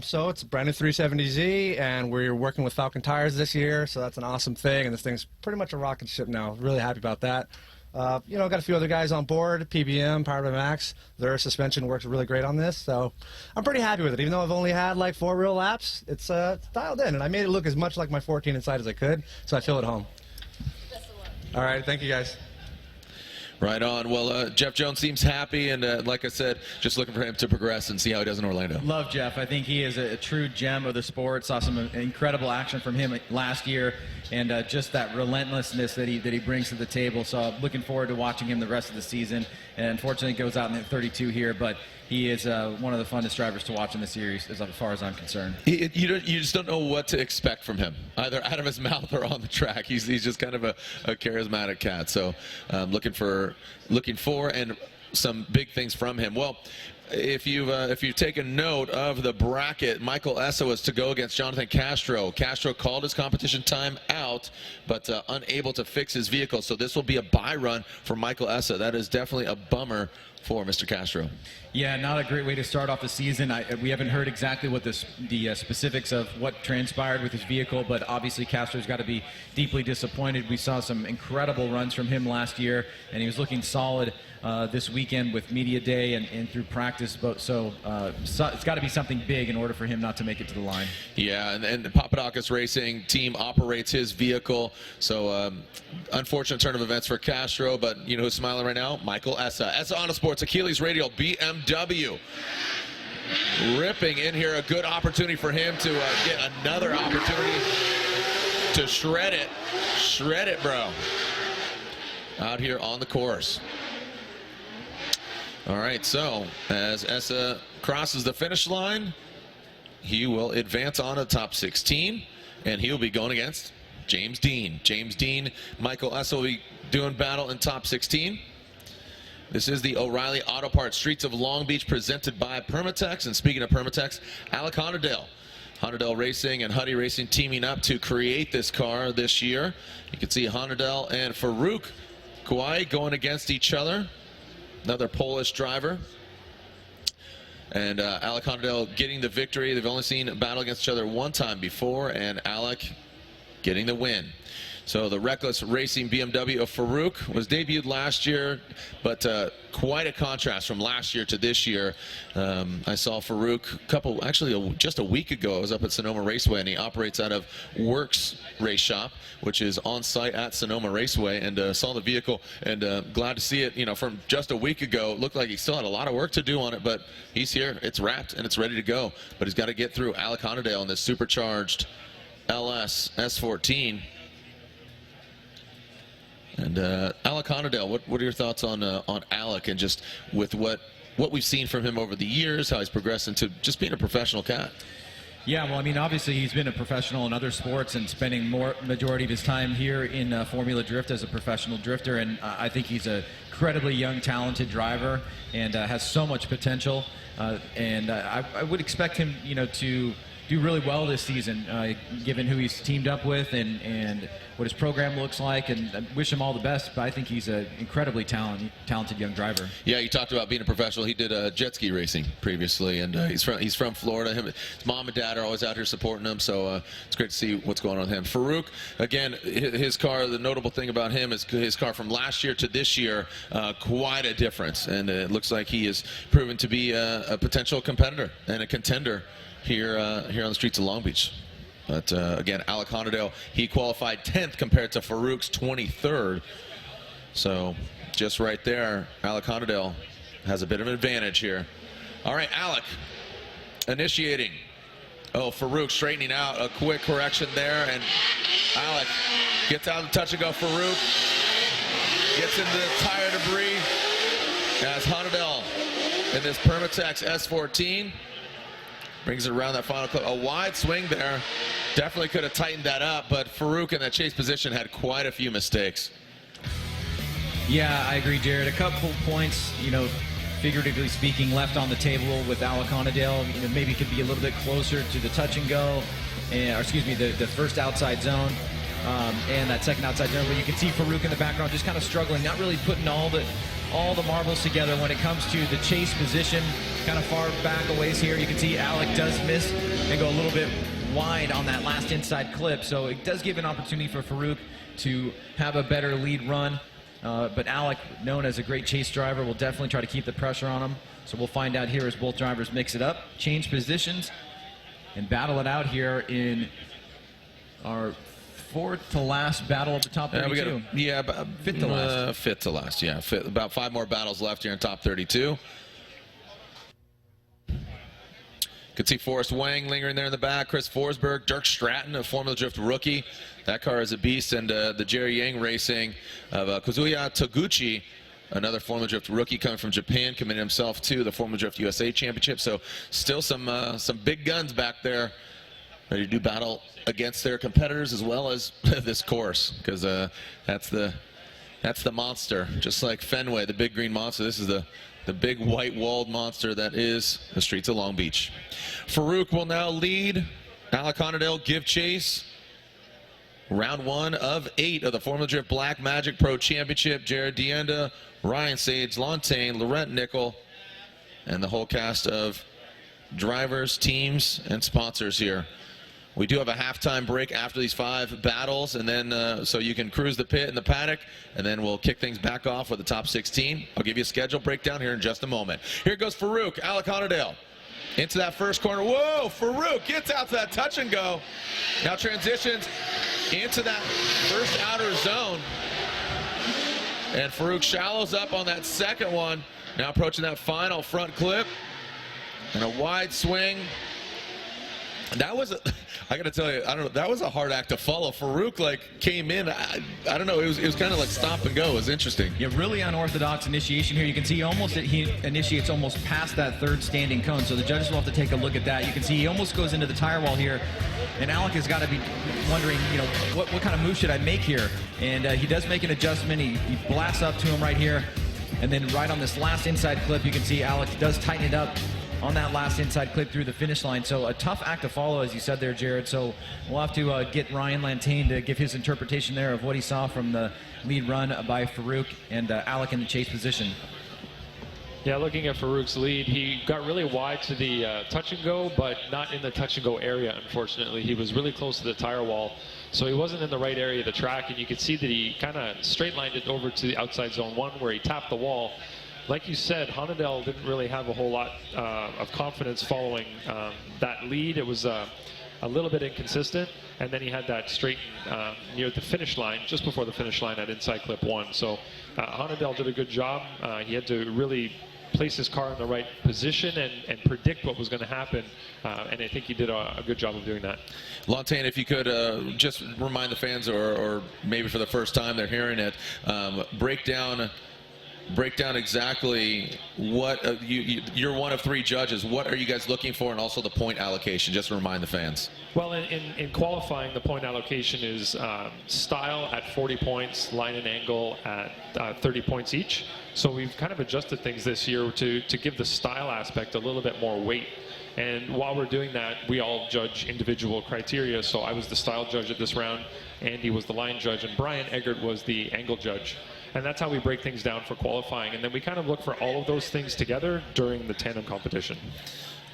So it's a brand new 370Z, and we're working with Falcon tires this year, so that's an awesome thing. And this thing's pretty much a rocket ship now. Really happy about that. You know, got a few other guys on board, PBM, Powered by Max. Their suspension works really great on this, so I'm pretty happy with it. Even though I've only had like 4 real laps, it's dialed in, and I made it look as much like my 14 inside as I could, so I feel at home. All right, thank you guys. Right on. Well, Jeff Jones seems happy, and like I said, just looking for him to progress and see how he does in Orlando. Love Jeff. I think he is a true gem of the sport. Saw some incredible action from him last year, and just that relentlessness that he brings to the table. So I'm looking forward to watching him the rest of the season. And unfortunately, it goes out in 32 here, but he is one of the funnest drivers to watch in the series, as far as I'm concerned. You just don't know what to expect from him, either out of his mouth or on the track. He's just kind of a charismatic cat. So looking for and some big things from him. Well, if you've taken note of the bracket, Michael Essa was to go against Jonathan Castro. Castro called his competition time out, but unable to fix his vehicle. So this will be a bye run for Michael Essa. That is definitely a bummer for Mr. Castro. Yeah, not a great way to start off the season. We haven't heard exactly what the specifics of what transpired with his vehicle, but obviously Castro's got to be deeply disappointed. We saw some incredible runs from him last year, and he was looking solid this weekend with media day and through practice. So it's got to be something big in order for him not to make it to the line. Yeah, and the Papadakis Racing team operates his vehicle. So unfortunate turn of events for Castro, but you know who's smiling right now? Michael Essa. Essa Auto Sports, Achilles Radial, BMW. Ripping in here, a good opportunity for him to get another opportunity to shred it, bro, out here on the course. All right, so as Essa crosses the finish line, he will advance on to the top 16, and he will be going against James Dean. James Dean, Michael Essa will be doing battle in top 16. This is the O'Reilly Auto Parts Streets of Long Beach presented by Permatex. And speaking of Permatex, Alec Honadale. Honadale Racing and Huddy Racing teaming up to create this car this year. You can see Honadale and Farouk Kouai going against each other. Another Polish driver. And Alec Honadale getting the victory. They've only seen a battle against each other one time before, and Alec getting the win. So the Reckless Racing BMW of Farouk was debuted last year, but quite a contrast from last year to this year. I saw Farouk just a week ago. I was up at Sonoma Raceway, and he operates out of Works Race Shop, which is on site at Sonoma Raceway, and saw the vehicle, and glad to see it. You know, from just a week ago, it looked like he still had a lot of work to do on it, but he's here. It's wrapped and it's ready to go. But he's got to get through Alec Honadale in this supercharged LS S14. And Alec Honadale, what are your thoughts on Alec, and just with what we've seen from him over the years, how he's progressed into just being a professional cat? Yeah, well, I mean, obviously he's been a professional in other sports and spending majority of his time here in Formula Drift as a professional drifter, and I think he's a incredibly young, talented driver and has so much potential. And I would expect him, to do really well this season, given who he's teamed up with and what his program looks like, and I wish him all the best, but I think he's an incredibly talented young driver. Yeah, you talked about being a professional. He did jet ski racing previously, and he's from Florida. His mom and dad are always out here supporting him, so it's great to see what's going on with him. Farouk, again, his car, the notable thing about him is his car from last year to this year, quite a difference, and it looks like he is proven to be a potential competitor and a contender here on the streets of Long Beach. But again, Alec Honadale, he qualified 10th compared to Farouk's 23rd. So just right there, Alec Honadale has a bit of an advantage here. All right, Alec initiating. Oh, Farouk straightening out. A quick correction there, and Alec gets out of the touch and go. Farouk gets into the tire debris as Honadale in this Permatex S14 brings it around that final clip. A wide swing there. Definitely could have tightened that up, but Farouk in that chase position had quite a few mistakes. Yeah, I agree, Jared. A couple points, figuratively speaking, left on the table with Alec Honadale. Maybe could be a little bit closer to the touch and go, or excuse me, the first outside zone, and that second outside zone. But you can see Farouk in the background just kind of struggling, not really putting all the marbles together when it comes to the chase position. Kind of far back a ways here. You can see Alec does miss and go a little bit wide on that last inside clip, so it does give an opportunity for Farouk to have a better lead run. But Alec, known as a great chase driver, will definitely try to keep the pressure on him. So we'll find out here as both drivers mix it up, change positions, and battle it out here in our fourth to last battle of the top 32. Fifth to last. Fifth to last, yeah. About 5 more battles left here in top 32. Could see Forrest Wang lingering there in the back. Chris Forsberg, Dirk Stratton, a Formula Drift rookie. That car is a beast. And the Jerry Yang Racing of Kazuya Toguchi, another Formula Drift rookie coming from Japan, committed himself to the Formula Drift USA Championship. So still some big guns back there ready to do battle against their competitors as well as this course, because that's the monster. Just like Fenway, the big green monster, this is the big white walled monster that is the streets of Long Beach. Farouk will now lead. Alec Honadale give chase. Round 1 of 8 of the Formula Drift Black Magic Pro Championship. Jared Dienda, Ryan Sage, Lontaine, Laurent Nickel, and the whole cast of drivers, teams, and sponsors here. We do have a halftime break after these 5 battles, and then so you can cruise the pit and the paddock, and then we'll kick things back off with the top 16. I'll give you a schedule breakdown here in just a moment. Here goes Farouk, Alec Honadale. Into that first corner. Whoa, Farouk gets out to that touch and go. Now transitions into that first outer zone. And Farouk shallows up on that second one. Now approaching that final front clip. And a wide swing. That was, I got to tell you, I don't know, that was a hard act to follow. Farouk came in, I don't know, it was kind of like stop and go. It was interesting. Yeah, really unorthodox initiation here. You can see he initiates almost past that third standing cone, so the judges will have to take a look at that. You can see he almost goes into the tire wall here, and Alec has got to be wondering, what kind of move should I make here? And he does make an adjustment. He blasts up to him right here, and then right on this last inside clip, you can see Alec does tighten it up on that last inside clip through the finish line. So a tough act to follow, as you said there, Jared. So we'll have to get Ryan Lantain to give his interpretation there of what he saw from the lead run by Farouk and Alec in the chase position. Yeah, looking at Farouk's lead, he got really wide to the touch and go, but not in the touch and go area, unfortunately. He was really close to the tire wall, so he wasn't in the right area of the track, and you could see that he kind of straight lined it over to the outside zone 1 where he tapped the wall. Like you said, Honadel didn't really have a whole lot of confidence following that lead. It was a little bit inconsistent, and then he had that straight near the finish line, just before the finish line at inside clip 1. So Honadel did a good job. He had to really place his car in the right position and predict what was going to happen, and I think he did a good job of doing that. Lantain, if you could just remind the fans, or maybe for the first time they're hearing it, break down exactly what you're one of 3 judges. What are you guys looking for, and also the point allocation, just to remind the fans? Well, in qualifying, the point allocation is style at 40 points, line and angle at 30 points each. So we've kind of adjusted things this year to give the style aspect a little bit more weight. And while we're doing that, we all judge individual criteria. So I was the style judge at this round, Andy was the line judge, and Brian Eggert was the angle judge. And that's how we break things down for qualifying. And then we kind of look for all of those things together during the tandem competition.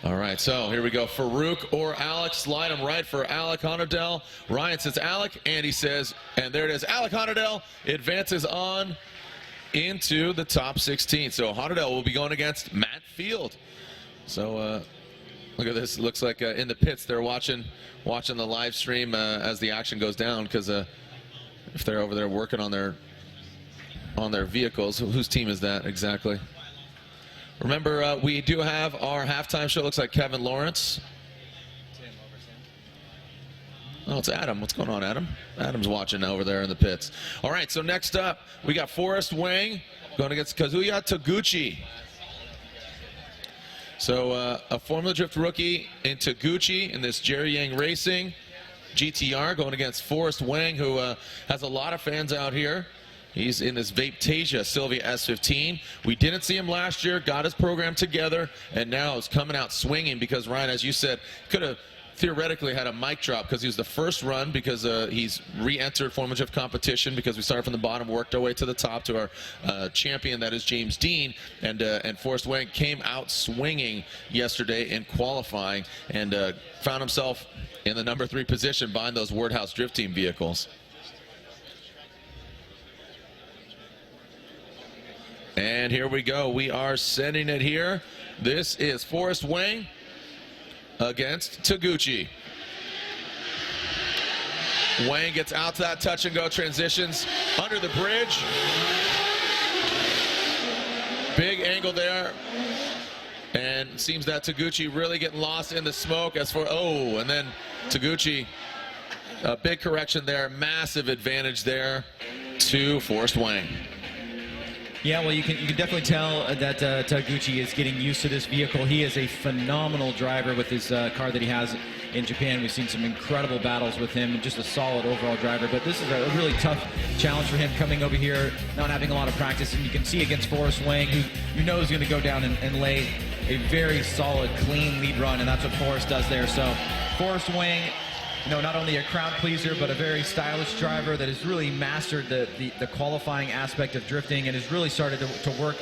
All right, so here we go. Farouk or Alec, slide him right for Alec Honadel. Ryan says Alec, Andy says, and there it is. Alec Honadel advances on into the top 16. So Honadel will be going against Matt Field. So look at this. Looks like in the pits they're watching the live stream as the action goes down, because if they're over there working on their vehicles. Whose team is that exactly? Remember, we do have our halftime show. Looks like Kevin Lawrence. Oh, it's Adam. What's going on, Adam? Adam's watching over there in the pits. All right, so next up, we got Forrest Wang going against Kazuya Taguchi. So a Formula Drift rookie in Taguchi in this Jerry Yang Racing GTR going against Forrest Wang, who has a lot of fans out here. He's in this Vaptasia Sylvia S15. We didn't see him last year, got his program together, and now is coming out swinging because, Ryan, as you said, could have theoretically had a mic drop because he was the first run, because he's re-entered Formula Drift competition, because we started from the bottom, worked our way to the top to our champion, that is James Dean, and Forrest Wang came out swinging yesterday in qualifying and found himself in the number 3 position behind those Wordhouse Drift Team vehicles. And here we go. We are sending it here. This is Forrest Wang against Taguchi. Wang gets out to that touch and go, transitions under the bridge. Big angle there. And it seems that Taguchi really getting lost in the smoke as for, and then Taguchi, a big correction there, massive advantage there to Forrest Wang. Yeah, well, you can definitely tell that Taguchi is getting used to this vehicle. He is a phenomenal driver with his car that he has in Japan. We've seen some incredible battles with him, just a solid overall driver. But this is a really tough challenge for him coming over here, not having a lot of practice. And you can see against Forrest Wang, who you know is going to go down and lay a very solid, clean lead run, and that's what Forrest does there. So Forrest Wang, not only a crowd pleaser, but a very stylish driver that has really mastered the qualifying aspect of drifting and has really started to work,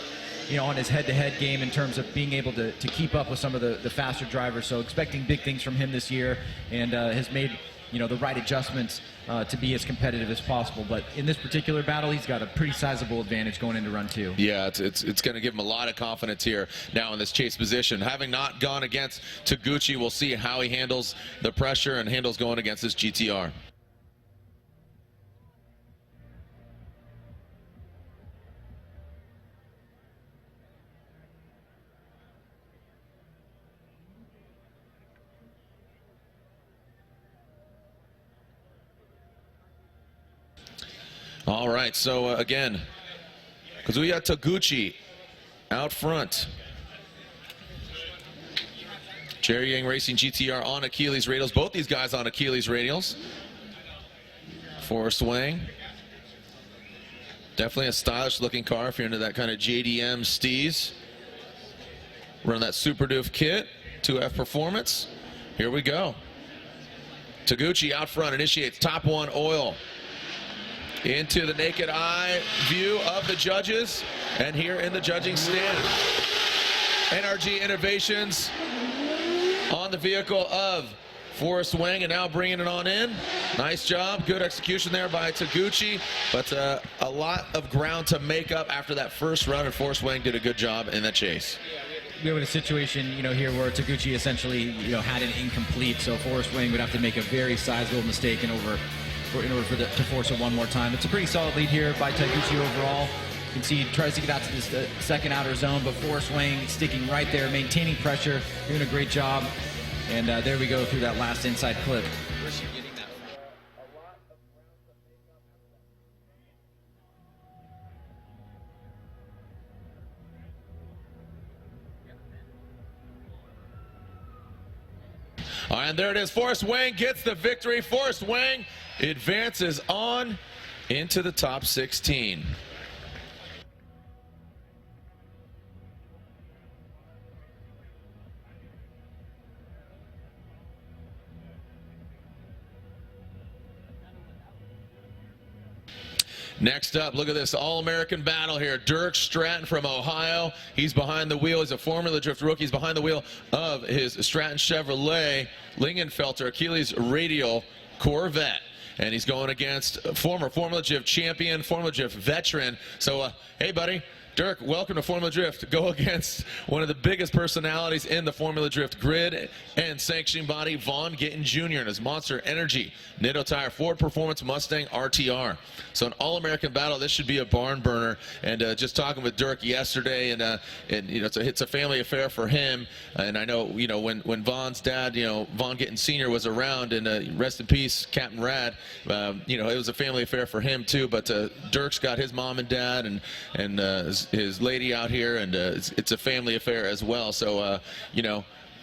on his head-to-head game in terms of being able to keep up with some of the faster drivers. So expecting big things from him this year, and has made, the right adjustments to be as competitive as possible. But in this particular battle, he's got a pretty sizable advantage going into run 2. Yeah, it's going to give him a lot of confidence here now in this chase position. Having not gone against Taguchi, we'll see how he handles the pressure and handles going against this GTR. All right, so again, Kazuya Taguchi out front. Jerry Yang Racing GTR on Achilles radials. Both these guys on Achilles radials. Forrest Wang. Definitely a stylish looking car if you're into that kind of JDM steez. Run that Super Doof kit, 2F Performance. Here we go. Taguchi out front, initiates top one oil. Into the naked eye view of the judges. And here in the judging stand, NRG Innovations on the vehicle of Forrest Wang, and now bringing it on in. Nice job, good execution there by Taguchi, but a lot of ground to make up after that first run, and Forrest Wang did a good job in that chase. We have a situation, here where Taguchi essentially, had an incomplete, so Forrest Wang would have to make a very sizable mistake in order to force it one more time. It's a pretty solid lead here by Taguchi overall. You can see he tries to get out to this second outer zone, but Forrest Wang sticking right there, maintaining pressure, doing a great job. And there we go through that last inside clip. All right, and there it is. Forrest Wang gets the victory. Forrest Wang advances on into the top 16. Next up, look at this All-American battle here. Tuerck Stratton from Ohio. He's behind the wheel. He's a Formula Drift rookie. He's behind the wheel of his Stratton Chevrolet Lingenfelter Achilles Radial Corvette. And he's going against former Formula Drift champion, Formula Drift veteran. So, hey, buddy. Tuerck, welcome to Formula Drift. Go against one of the biggest personalities in the Formula Drift grid and sanctioning body, Vaughn Gittin Jr. and his Monster Energy Nitto Tire Ford Performance Mustang RTR. So an all-American battle. This should be a barn burner. And just talking with Tuerck yesterday, and it's a family affair for him. And I know when Vaughn's dad, Vaughn Gittin Sr. was around, and rest in peace, Captain Rad. It was a family affair for him too. But Tuerck's got his mom and dad and his lady out here, and it's a family affair as well. So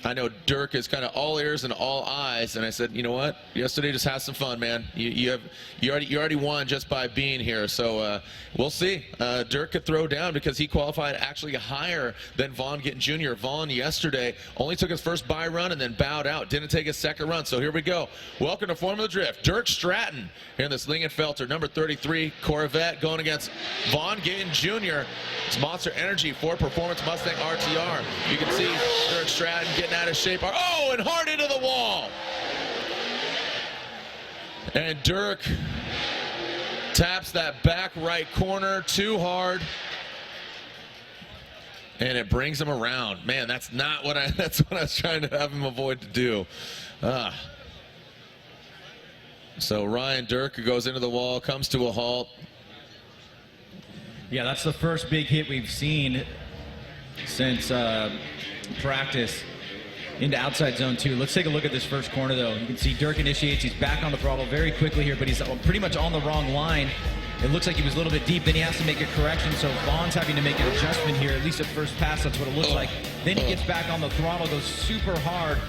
I know Tuerck is kind of all ears and all eyes, and I said, you know what? Yesterday, just have some fun, man. You already won just by being here. So we'll see. Tuerck could throw down because he qualified actually higher than Vaughn Gittin Jr. Vaughn yesterday only took his first bye run and then bowed out. Didn't take his second run. So here we go. Welcome to Formula Drift. Tuerck Stratton here in this Lingenfelter number 33 Corvette going against Vaughn Gittin Jr. It's Monster Energy Ford Performance Mustang RTR. You can see Tuerck Stratton getting out of shape. Oh, and hard into the wall. And Tuerck taps that back right corner too hard, and it brings him around. Man, that's not what I was trying to have him avoid to do. So Ryan Tuerck goes into the wall, comes to a halt. Yeah, that's the first big hit we've seen since practice into outside zone 2. Let's take a look at this first corner, though. You can see Tuerck initiates. He's back on the throttle very quickly here, but he's pretty much on the wrong line. It looks like he was a little bit deep. Then he has to make a correction, so Vaughn's having to make an adjustment here, at least at first pass. That's what it looks like. Then he gets back on the throttle, goes super hard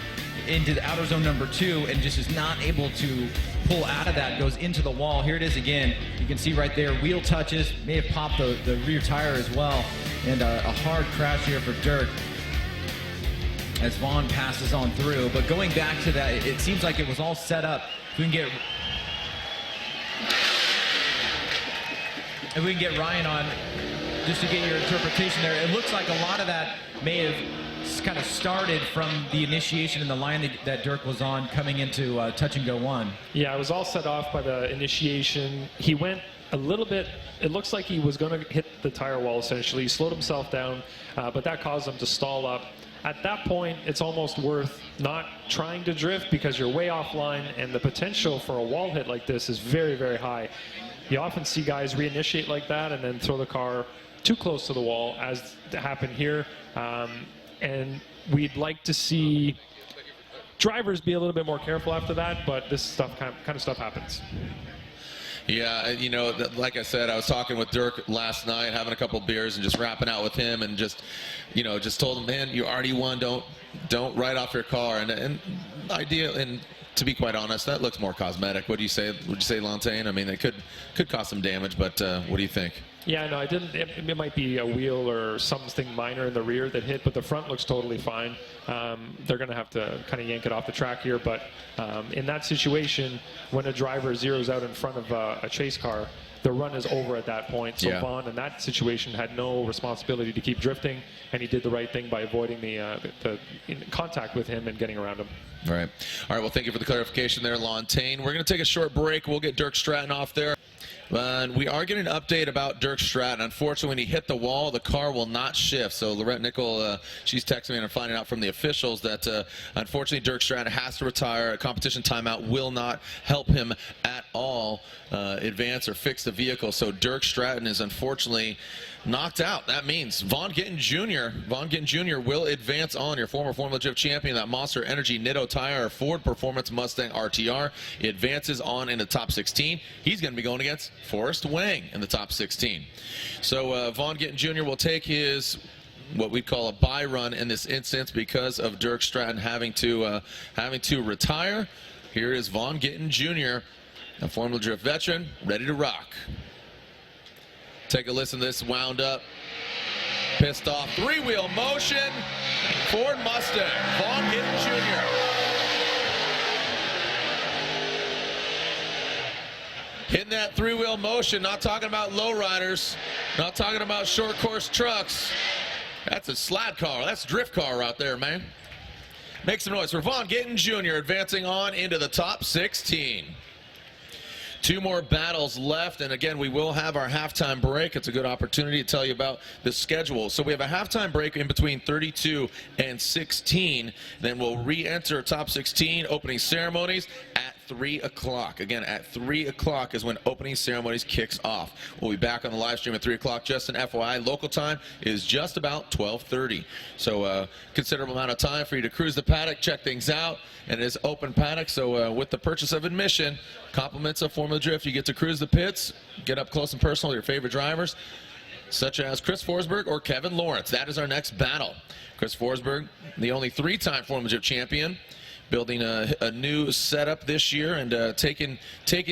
into the outer zone number 2, and just is not able to pull out of that, goes into the wall. Here it is again. You can see right there, wheel touches, may have popped the rear tire as well, and a hard crash here for Tuerck as Vaughn passes on through. But going back to that, it seems like it was all set up. If we can get Ryan on, just to get your interpretation there, it looks like a lot of that may have kind of started from the initiation and the line that Tuerck was on coming into touch and go 1. Yeah, it was all set off by the initiation. He went a little bit, it looks like he was going to hit the tire wall essentially. He slowed himself down, but that caused him to stall up. At that point, it's almost worth not trying to drift because you're way offline, and the potential for a wall hit like this is very, very high. You often see guys reinitiate like that and then throw the car too close to the wall, as happened here. And we'd like to see drivers be a little bit more careful after that, but this stuff kind of stuff happens. Yeah, you know, like I said, I was talking with Tuerck last night, having a couple beers and just rapping out with him, and just, you know, just told him, man, you already won. Don't write off your car. And idea, and to be quite honest, that looks more cosmetic. What do you say? Would you say, Lantain? I mean, it could cause some damage, but what do you think? Yeah, no, I didn't. It might be a wheel or something minor in the rear that hit, but the front looks totally fine. They're going to have to kind of yank it off the track here, but in that situation, when a driver zeroes out in front of a chase car, the run is over at that point. So Vaughn, in that situation, had no responsibility to keep drifting, and he did the right thing by avoiding the contact with him and getting around him. All right. Well, thank you for the clarification there, Lantain. We're going to take a short break. We'll get Tuerck Stratton off there. And we are getting an update about Tuerck Stratton. Unfortunately, when he hit the wall, the car will not shift. So Lorette Nickel, she's texting me and finding out from the officials that unfortunately Tuerck Stratton has to retire. A competition timeout will not help him at all advance or fix the vehicle. So Tuerck Stratton is unfortunately knocked out. That means Vaughn Gittin Jr. will advance on. Your former Formula Drift champion, that Monster Energy Nitto tire Ford Performance Mustang RTR. He advances on in the top 16. He's going to be going against Forrest Wang in the top 16. So Vaughn Gittin Jr. will take his what we call a bye run in this instance because of Tuerck Stratton having to retire. Here is Vaughn Gittin Jr., a Formula Drift veteran, ready to rock. Take a listen to this wound up, pissed off, three-wheel motion, Ford Mustang, Vaughn Gittin Jr. Hitting that three-wheel motion, not talking about lowriders, not talking about short course trucks. That's a sled car, that's drift car out there, man. Make some noise for Vaughn Gittin Jr. advancing on into the top 16. Two more battles left, and again, we will have our halftime break. It's a good opportunity to tell you about the schedule. So we have a halftime break in between 32 and 16. Then we'll re-enter top 16 opening ceremonies at 3 o'clock. Again, at 3 o'clock is when opening ceremonies kicks off. We'll be back on the live stream at 3 o'clock. Just an FYI, local time is just about 12:30. So considerable amount of time for you to cruise the paddock, check things out, and it is open paddock. So with the purchase of admission, compliments of Formula Drift, you get to cruise the pits, get up close and personal with your favorite drivers, such as Chris Forsberg or Kevin Lawrence. That is our next battle. Chris Forsberg, the only three-time Formula Drift champion, building a new setup this year and taking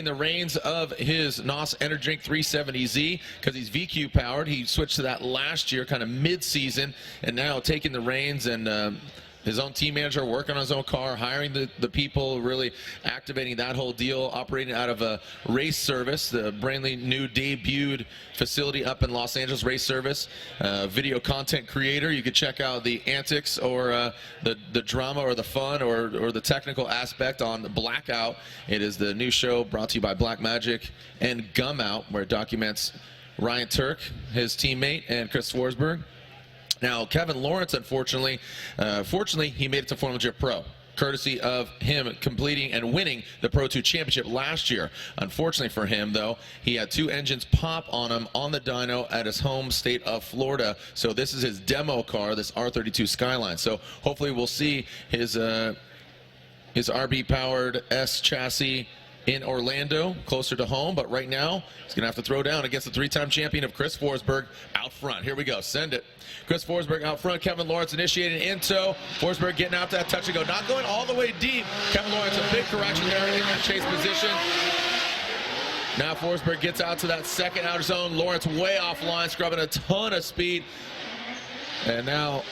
the reins of his NOS Energy Drink 370Z because he's VQ powered. He switched to that last year, kind of mid-season, and now taking the reins and his own team manager, working on his own car, hiring the people, really activating that whole deal, operating out of a race service, the brand new debuted facility up in Los Angeles, race service, video content creator. You could check out the antics or the drama or the fun or the technical aspect on Blackout. It is the new show brought to you by Black Magic and Gum Out, where it documents Ryan Tuerck, his teammate, and Chris Forsberg. Now, Kevin Lawrence, fortunately, he made it to Formula Drift Pro, courtesy of him completing and winning the Pro 2 Championship last year. Unfortunately for him, though, he had two engines pop on him on the dyno at his home state of Florida. So this is his demo car, this R32 Skyline. So hopefully we'll see his RB-powered S chassis in Orlando, closer to home, but right now he's going to have to throw down against the three-time champion of Chris Forsberg out front. Here we go. Send it. Chris Forsberg out front. Kevin Lawrence initiating in tow. Forsberg getting out that touch and go. Not going all the way deep. Kevin Lawrence, a big correction there in that chase position. Now Forsberg gets out to that second outer zone. Lawrence way offline, scrubbing a ton of speed. And now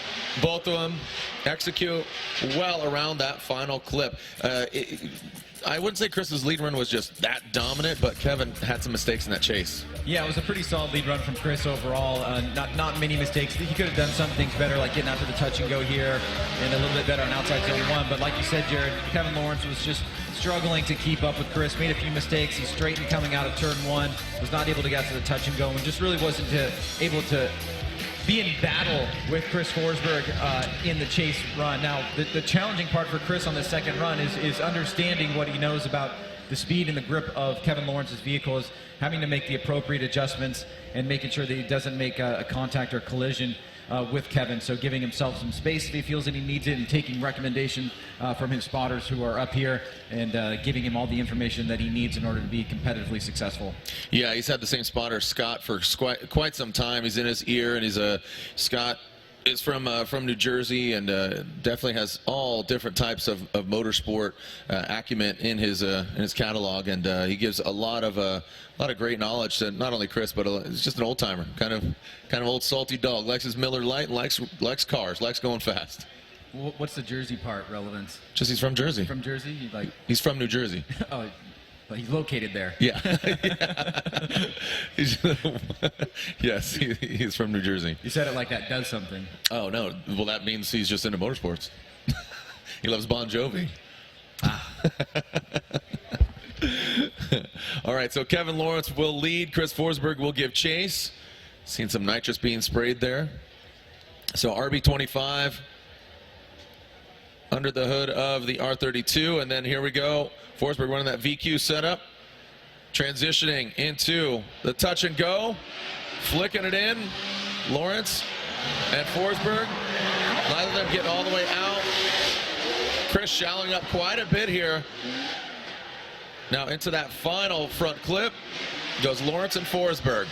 both of them execute well around that final clip. I wouldn't say Chris's lead run was just that dominant, but Kevin had some mistakes in that chase. Yeah, it was a pretty solid lead run from Chris overall. Not many mistakes. He could have done some things better, like getting out to the touch and go here, and a little bit better on outside zone 1. But like you said, Jared, Kevin Lawrence was just struggling to keep up with Chris. Made a few mistakes. He straightened coming out of turn 1. Was not able to get to the touch and go, and just really wasn't able to be in battle with Chris Forsberg in the chase run. Now, the challenging part for Chris on the second run is understanding what he knows about the speed and the grip of Kevin Lawrence's vehicle is having to make the appropriate adjustments and making sure that he doesn't make a contact or collision with Kevin. So giving himself some space if he feels that he needs it, and taking recommendation from his spotters who are up here, and giving him all the information that he needs in order to be competitively successful. Yeah, he's had the same spotter, Scott, for quite some time. He's in his ear, and Scott is from New Jersey, and definitely has all different types of motorsport acumen in his catalog, and he gives a lot of great knowledge to not only Chris, but he's just an old timer, kind of old salty dog. Likes his Miller Lite, and likes cars, likes going fast. What's the Jersey part relevance? Just he's from Jersey. From Jersey, he's from New Jersey. Oh. But he's located there. Yeah. Yes, he's from New Jersey. You said it like that does something. Oh, no. Well, that means he's just into motorsports. He loves Bon Jovi. All right, so Kevin Lawrence will lead. Chris Forsberg will give chase. Seen some nitrous being sprayed there. So RB25 under the hood of the R32, and then here we go. Forsberg running that VQ setup, transitioning into the touch and go, flicking it in. Lawrence and Forsberg, neither of them getting all the way out. Chris shallowing up quite a bit here. Now into that final front clip goes Lawrence and Forsberg.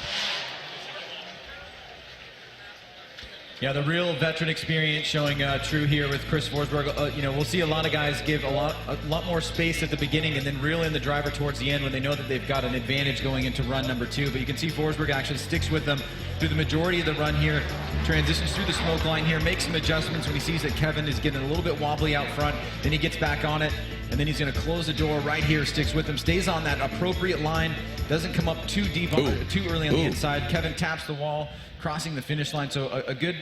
Yeah, the real veteran experience showing true here with Chris Forsberg. You know, we'll see a lot of guys give a lot more space at the beginning and then reel in the driver towards the end when they know that they've got an advantage going into run number 2. But you can see Forsberg actually sticks with them through the majority of the run here, transitions through the smoke line here, makes some adjustments when he sees that Kevin is getting a little bit wobbly out front. Then he gets back on it, and then he's going to close the door right here, sticks with him, stays on that appropriate line, doesn't come up too deep, too early on the inside. Kevin taps the wall, crossing the finish line. So a good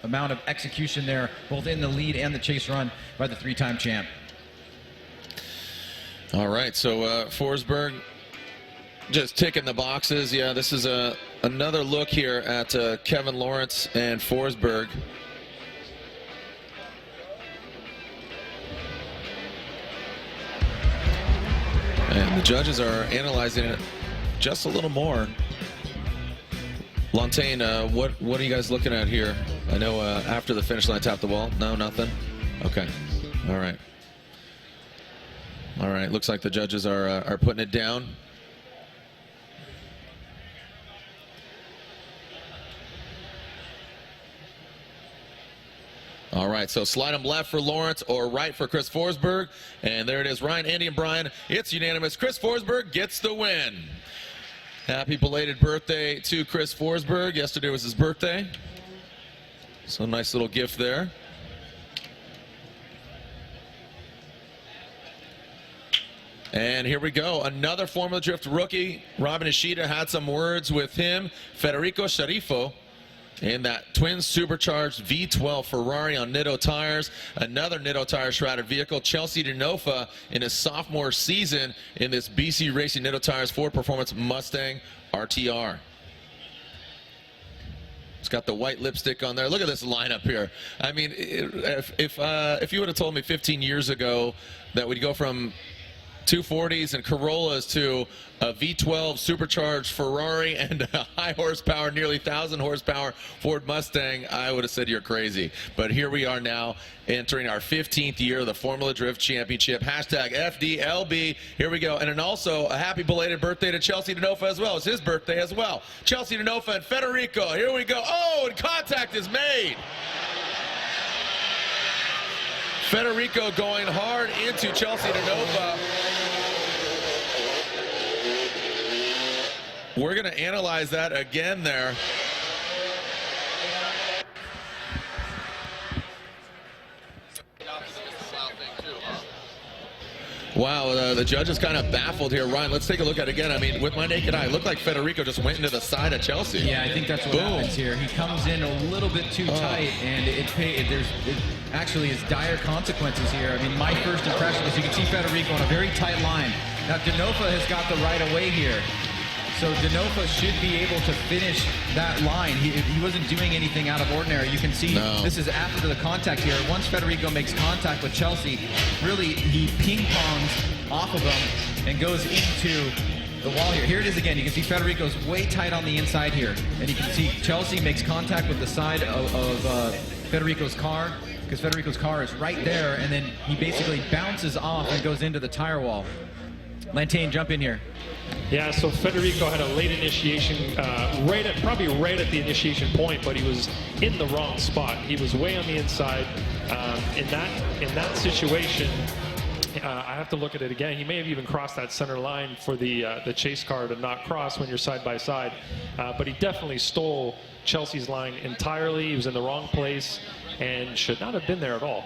amount of execution there, both in the lead and the chase run by the 3-time champ. All right, so Forsberg just ticking the boxes. Yeah, this is another look here at Kevin Lawrence and Forsberg. And the judges are analyzing it just a little more. Lontaine, what are you guys looking at here? I know after the finish line, tap the wall. No, nothing? Okay. All right. All right. Looks like the judges are putting it down. All right, so slide them left for Lawrence or right for Chris Forsberg. And there it is, Ryan, Andy, and Brian. It's unanimous. Chris Forsberg gets the win. Happy belated birthday to Chris Forsberg. Yesterday was his birthday. So nice little gift there. And here we go. Another Formula Drift rookie. Robin Ishida had some words with him. Federico Sharifo in that twin supercharged V12 Ferrari on Nitto tires. Another Nitto tire shrouded vehicle. Chelsea Denofa in his sophomore season in this BC Racing Nitto tires Ford Performance Mustang RTR. It's got the white lipstick on there. Look at this lineup here. I mean, if you would have told me 15 years ago that we'd go from 240s and Corollas to a V12 supercharged Ferrari and a high horsepower, nearly 1,000 horsepower Ford Mustang, I would have said you're crazy. But here we are now entering our 15th year of the Formula Drift Championship. Hashtag FDLB. Here we go. And then also a happy belated birthday to Chelsea Denofa as well. It's his birthday as well. Chelsea Denofa and Federico. Here we go. Oh, and contact is made. Federico going hard into Chelsea Denofa. We're going to analyze that again there. Wow, the judge is kind of baffled here. Ryan, let's take a look at it again. I mean, with my naked eye, it looked like Federico just went into the side of Chelsea. Yeah, I think that's what happens here. He comes in a little bit too tight, and it actually is dire consequences here. I mean, my first impression is you can see Federico on a very tight line. Now, Denofa has got the right of way here. So Denofa should be able to finish that line. He wasn't doing anything out of ordinary. You can see this is after the contact here. Once Federico makes contact with Chelsea, really he ping-pongs off of him and goes into the wall here. Here it is again. You can see Federico's way tight on the inside here. And you can see Chelsea makes contact with the side of Federico's car, because Federico's car is right there, and then he basically bounces off and goes into the tire wall. Lantain, jump in here. Yeah, so Federico had a late initiation, probably right at the initiation point, but he was in the wrong spot. He was way on the inside. In that situation, I have to look at it again. He may have even crossed that center line for the chase car to not cross when you're side by side, but he definitely stole Chelsea's line entirely. He was in the wrong place and should not have been there at all.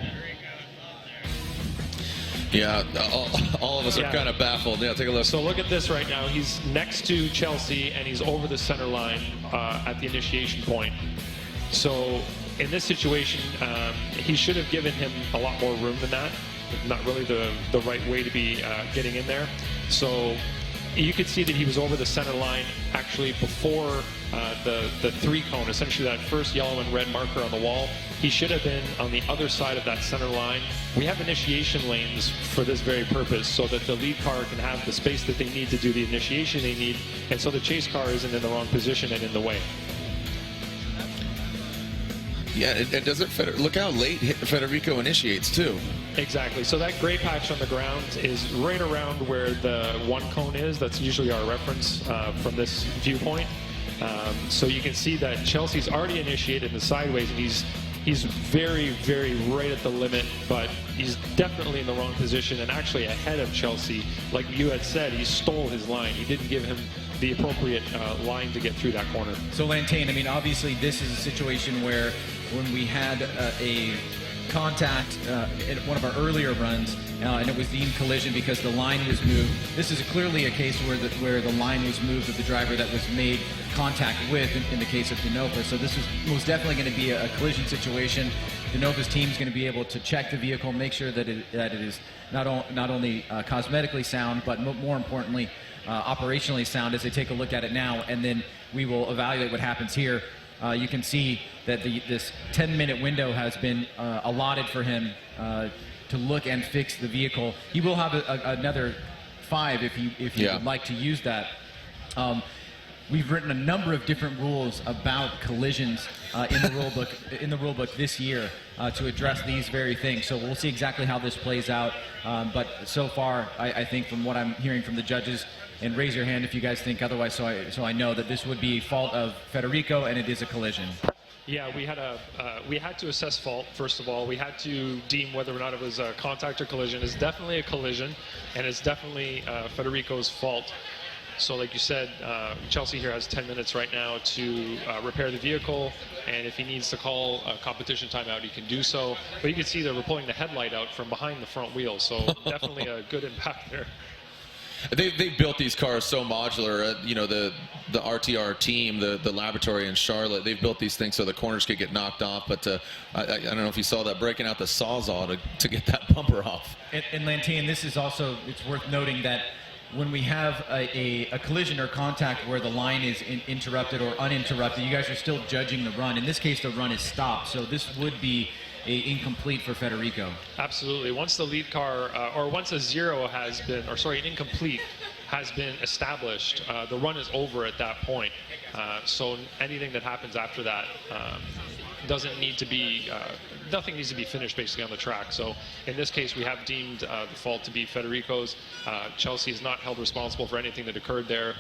Yeah, all of us are kind of baffled. Yeah, take a look. So look at this right now. He's next to Chelsea, and he's over the center line at the initiation point. So in this situation, he should have given him a lot more room than that. Not really the right way to be getting in there. So you could see that he was over the center line actually before the 3-cone, essentially that first yellow and red marker on the wall. He should have been on the other side of that center line. We have initiation lanes for this very purpose, so that the lead car can have the space that they need to do the initiation they need, and so the chase car isn't in the wrong position and in the way. Yeah, it doesn't. Look how late Federico initiates too. Exactly. So that gray patch on the ground is right around where the 1-cone is. That's usually our reference from this viewpoint. So you can see that Chelsea's already initiated in the sideways, and he's very, very right at the limit, but he's definitely in the wrong position and actually ahead of Chelsea. Like you had said, he stole his line. He didn't give him the appropriate line to get through that corner. So Lantain, I mean, obviously this is a situation where when we had a contact in one of our earlier runs, and it was deemed collision because the line was moved. This is clearly a case where the line was moved of the driver that was made contact with in the case of Denofa. So this is most definitely going to be a collision situation. Denofa's team is going to be able to check the vehicle, make sure that it is not only cosmetically sound, but more importantly, operationally sound as they take a look at it now, and then we will evaluate what happens here. You can see that this 10-minute window has been allotted for him to look and fix the vehicle. He will have another 5 if he would like to use that. We've written a number of different rules about collisions in the rule book this year to address these very things. So we'll see exactly how this plays out. But so far, I think from what I'm hearing from the judges, and raise your hand if you guys think otherwise, so I know that this would be fault of Federico and it is a collision. Yeah, we had to assess fault. First of all, we had to deem whether or not it was a contact or collision. It's definitely a collision, and it's definitely Federico's fault. So like you said, Chelsea here has 10 minutes right now to repair the vehicle, and if he needs to call a competition timeout, he can do so. But you can see that we're pulling the headlight out from behind the front wheel, so definitely a good impact there. They built these cars so modular. You know, the RTR team, the laboratory in Charlotte, they've built these things so the corners could get knocked off. But I don't know if you saw that, breaking out the Sawzall to get that bumper off. And Lantain, this is also, it's worth noting that when we have a collision or contact where the line is interrupted or uninterrupted, you guys are still judging the run. In this case, the run is stopped. So this would be incomplete for Federico. Absolutely. Once the lead car, or once a zero has been, or sorry, an incomplete has been established, the run is over at that point. So anything that happens after that doesn't need to be, nothing needs to be finished basically on the track. So in this case, we have deemed the fault to be Federico's. Chelsea is not held responsible for anything that occurred there.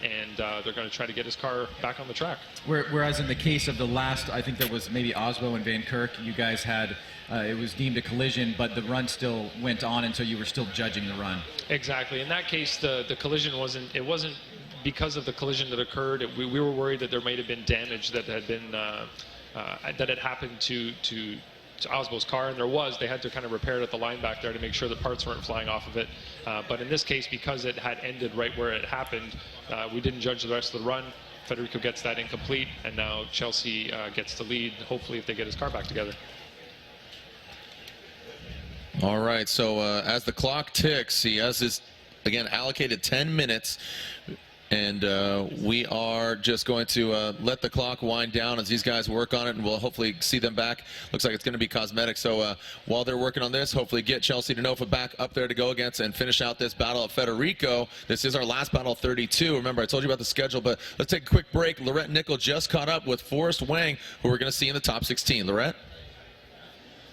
And they're going to try to get his car back on the track. Whereas in the case of the last, I think there was maybe Osbo and Van Kirk, you guys had, it was deemed a collision, but the run still went on, and so you were still judging the run. Exactly. In that case, the collision wasn't because of the collision that occurred. We were worried that there might have been damage that had been, that had happened to Osbo's car, and there was. They had to kind of repair it at the line back there to make sure the parts weren't flying off of it. But in this case, because it had ended right where it happened, we didn't judge the rest of the run. Federico gets that incomplete, and now Chelsea gets the lead, hopefully if they get his car back together. All right, so as the clock ticks, he has his, again, allocated 10 minutes. And we are just going to let the clock wind down as these guys work on it, and we'll hopefully see them back. Looks like it's going to be cosmetic. So while they're working on this, hopefully get Chelsea DeNova back up there to go against and finish out this battle of Federico. This is our last battle of 32. Remember, I told you about the schedule, but let's take a quick break. Lorette Nickel just caught up with Forrest Wang, who we're going to see in the top 16. Lorette?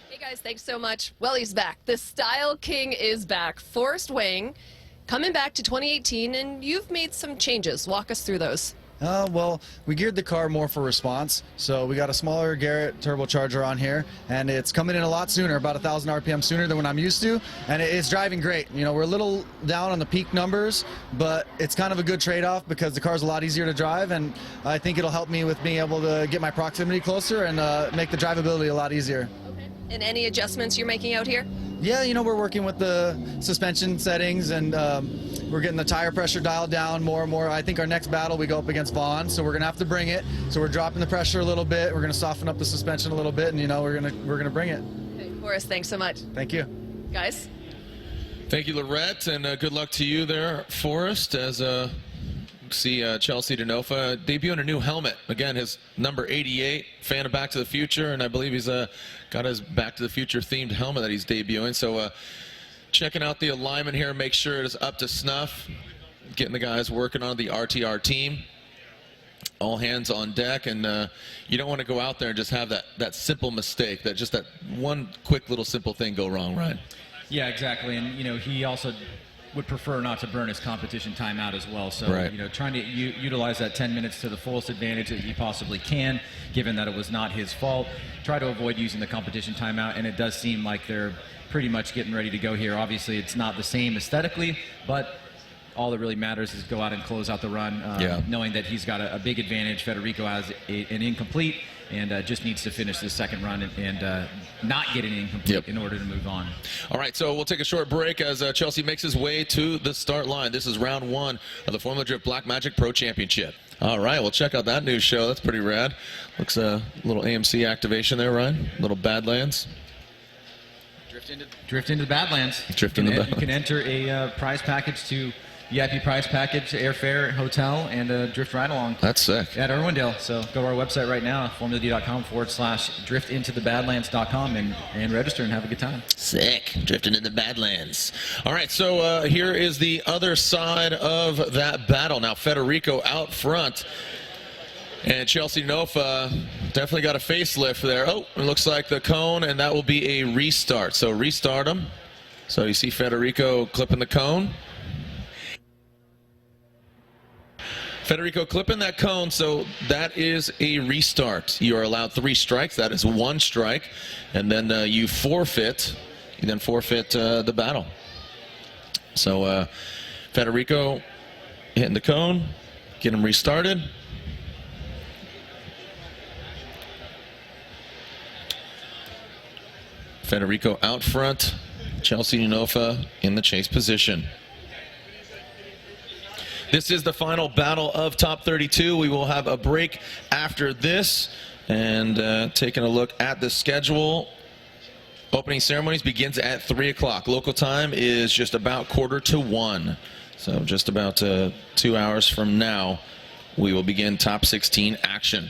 Hey guys, thanks so much. Well, he's back. The Style King is back. Forrest Wang, coming back to 2018, and you've made some changes. Walk us through those. Well, we geared the car more for response, so we got a smaller Garrett turbocharger on here, and it's coming in a lot sooner, about 1,000 RPM sooner than what I'm used to, and it's driving great. You know, we're a little down on the peak numbers, but it's kind of a good trade-off because the car's a lot easier to drive, and I think it'll help me with being able to get my proximity closer and make the drivability a lot easier. And any adjustments you're making out here? Yeah, you know, we're working with the suspension settings, and we're getting the tire pressure dialed down more and more. I think our next battle we go up against Vaughn, so we're gonna have to bring it. So we're dropping the pressure a little bit. We're gonna soften up the suspension a little bit, and you know, we're gonna bring it. Okay, Forrest, thanks so much. Thank you, guys. Thank you, Lorette, and good luck to you there, Forrest, as see Chelsea DeNova debuting a new helmet. Again, his number 88, fan of Back to the Future, and I believe he's got his Back to the Future themed helmet that he's debuting. So checking out the alignment here, make sure it is up to snuff. Getting the guys working on the RTR team. All hands on deck, and you don't want to go out there and just have that simple mistake, that one quick little simple thing go wrong, right? Yeah, exactly. And, you know, he also would prefer not to burn his competition time out as well. So, right. You know, trying to utilize that 10 minutes to the fullest advantage that he possibly can, given that it was not his fault. Try to avoid using the competition timeout, and it does seem like they're pretty much getting ready to go here. Obviously, it's not the same aesthetically, but all that really matters is go out and close out the run, knowing that he's got a big advantage. Federico has an incomplete, and just needs to finish this second run and not get an incomplete in order to move on. All right, so we'll take a short break as Chelsea makes his way to the start line. This is round one of the Formula Drift Black Magic Pro Championship. All right, well, check out that new show. That's pretty rad. Looks a little AMC activation there, Ryan. Little Badlands. Drift into the Badlands. Drift into the Badlands. You can enter a prize package to VIP prize package, airfare, hotel, and a drift ride along. That's sick. At Irwindale. So go to our website right now, formulad.com/driftintothebadlands.com and register and have a good time. Sick. Drifting in the Badlands. All right, so here is the other side of that battle. Now, Federico out front. And Chelsea DeNova definitely got a facelift there. Oh, it looks like the cone, and that will be a restart. So restart them. So you see Federico clipping the cone. Federico clipping that cone, so that is a restart. You are allowed 3 strikes. That is 1 strike. And then you forfeit. You then forfeit the battle. So Federico hitting the cone, get him restarted. Federico out front, Chelsea DeNova in the chase position. This is the final battle of top 32. We will have a break after this, and taking a look at the schedule. Opening ceremonies begins at 3 o'clock. Local time is just about 12:45. So just about 2 hours from now, we will begin top 16 action.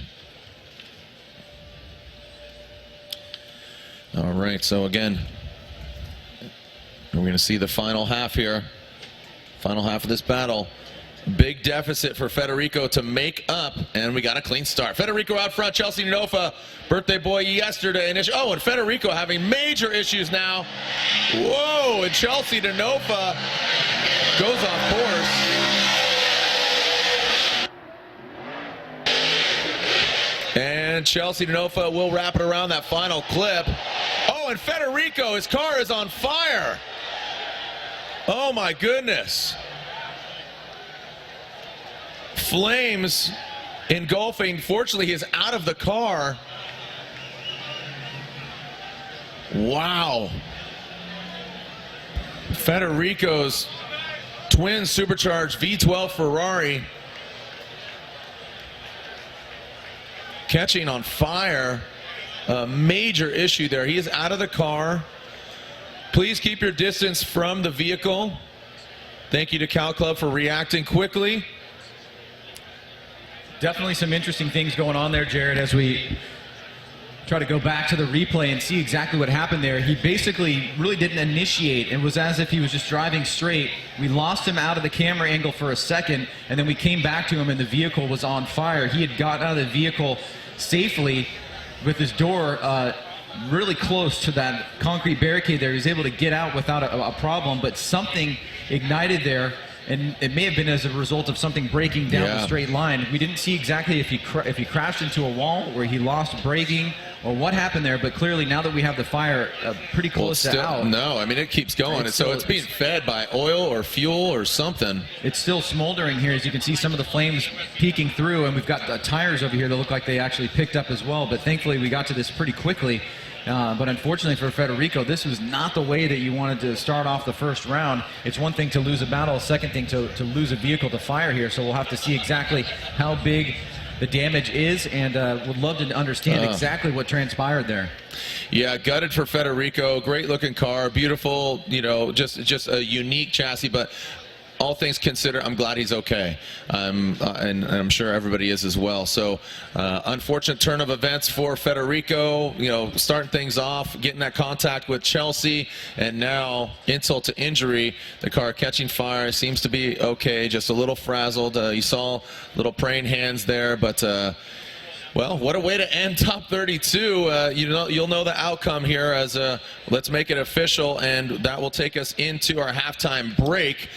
All right, so again, we're going to see the final half here. Final half of this battle. Big deficit for Federico to make up, and we got a clean start. Federico out front, Chelsea DeNova, birthday boy yesterday. And Federico having major issues now. Whoa, and Chelsea DeNova goes off course. And Chelsea DeNova will wrap it around that final clip. Oh, and Federico, his car is on fire. Oh my goodness. Flames engulfing. Fortunately, he is out of the car. Wow. Federico's twin supercharged V12 Ferrari catching on fire. A major issue there. He is out of the car. Please keep your distance from the vehicle. Thank you to Cal Club for reacting quickly. Definitely some interesting things going on there, Jared, as we try to go back to the replay and see exactly what happened there. He basically really didn't initiate. It was as if he was just driving straight. We lost him out of the camera angle for a second, and then we came back to him and the vehicle was on fire. He had gotten out of the vehicle safely with his door really close to that concrete barricade there. He was able to get out without a problem, but something ignited there. And it may have been as a result of something breaking down the straight line. We didn't see exactly if he crashed into a wall or he lost braking or what happened there, but clearly now that we have the fire pretty close to out. No, I mean, it keeps going. So it's being fed by oil or fuel or something. It's still smoldering here. As you can see, some of the flames peeking through, and we've got the tires over here that look like they actually picked up as well, but thankfully we got to this pretty quickly. But unfortunately for Federico, this was not the way that you wanted to start off the first round. It's one thing to lose a battle, a second thing to lose a vehicle to fire here. So we'll have to see exactly how big the damage is, and would love to understand exactly what transpired there. Yeah, gutted for Federico. Great looking car, beautiful, you know, just a unique chassis, but all things considered, I'm glad he's okay, and I'm sure everybody is as well. So, unfortunate turn of events for Federico. You know, starting things off, getting that contact with Chelsea, and now insult to injury. The car catching fire, seems to be okay, just a little frazzled. You saw little praying hands there, but. Well, what a way to end top 32. You'll know the outcome here as let's make it official, and that will take us into our halftime break.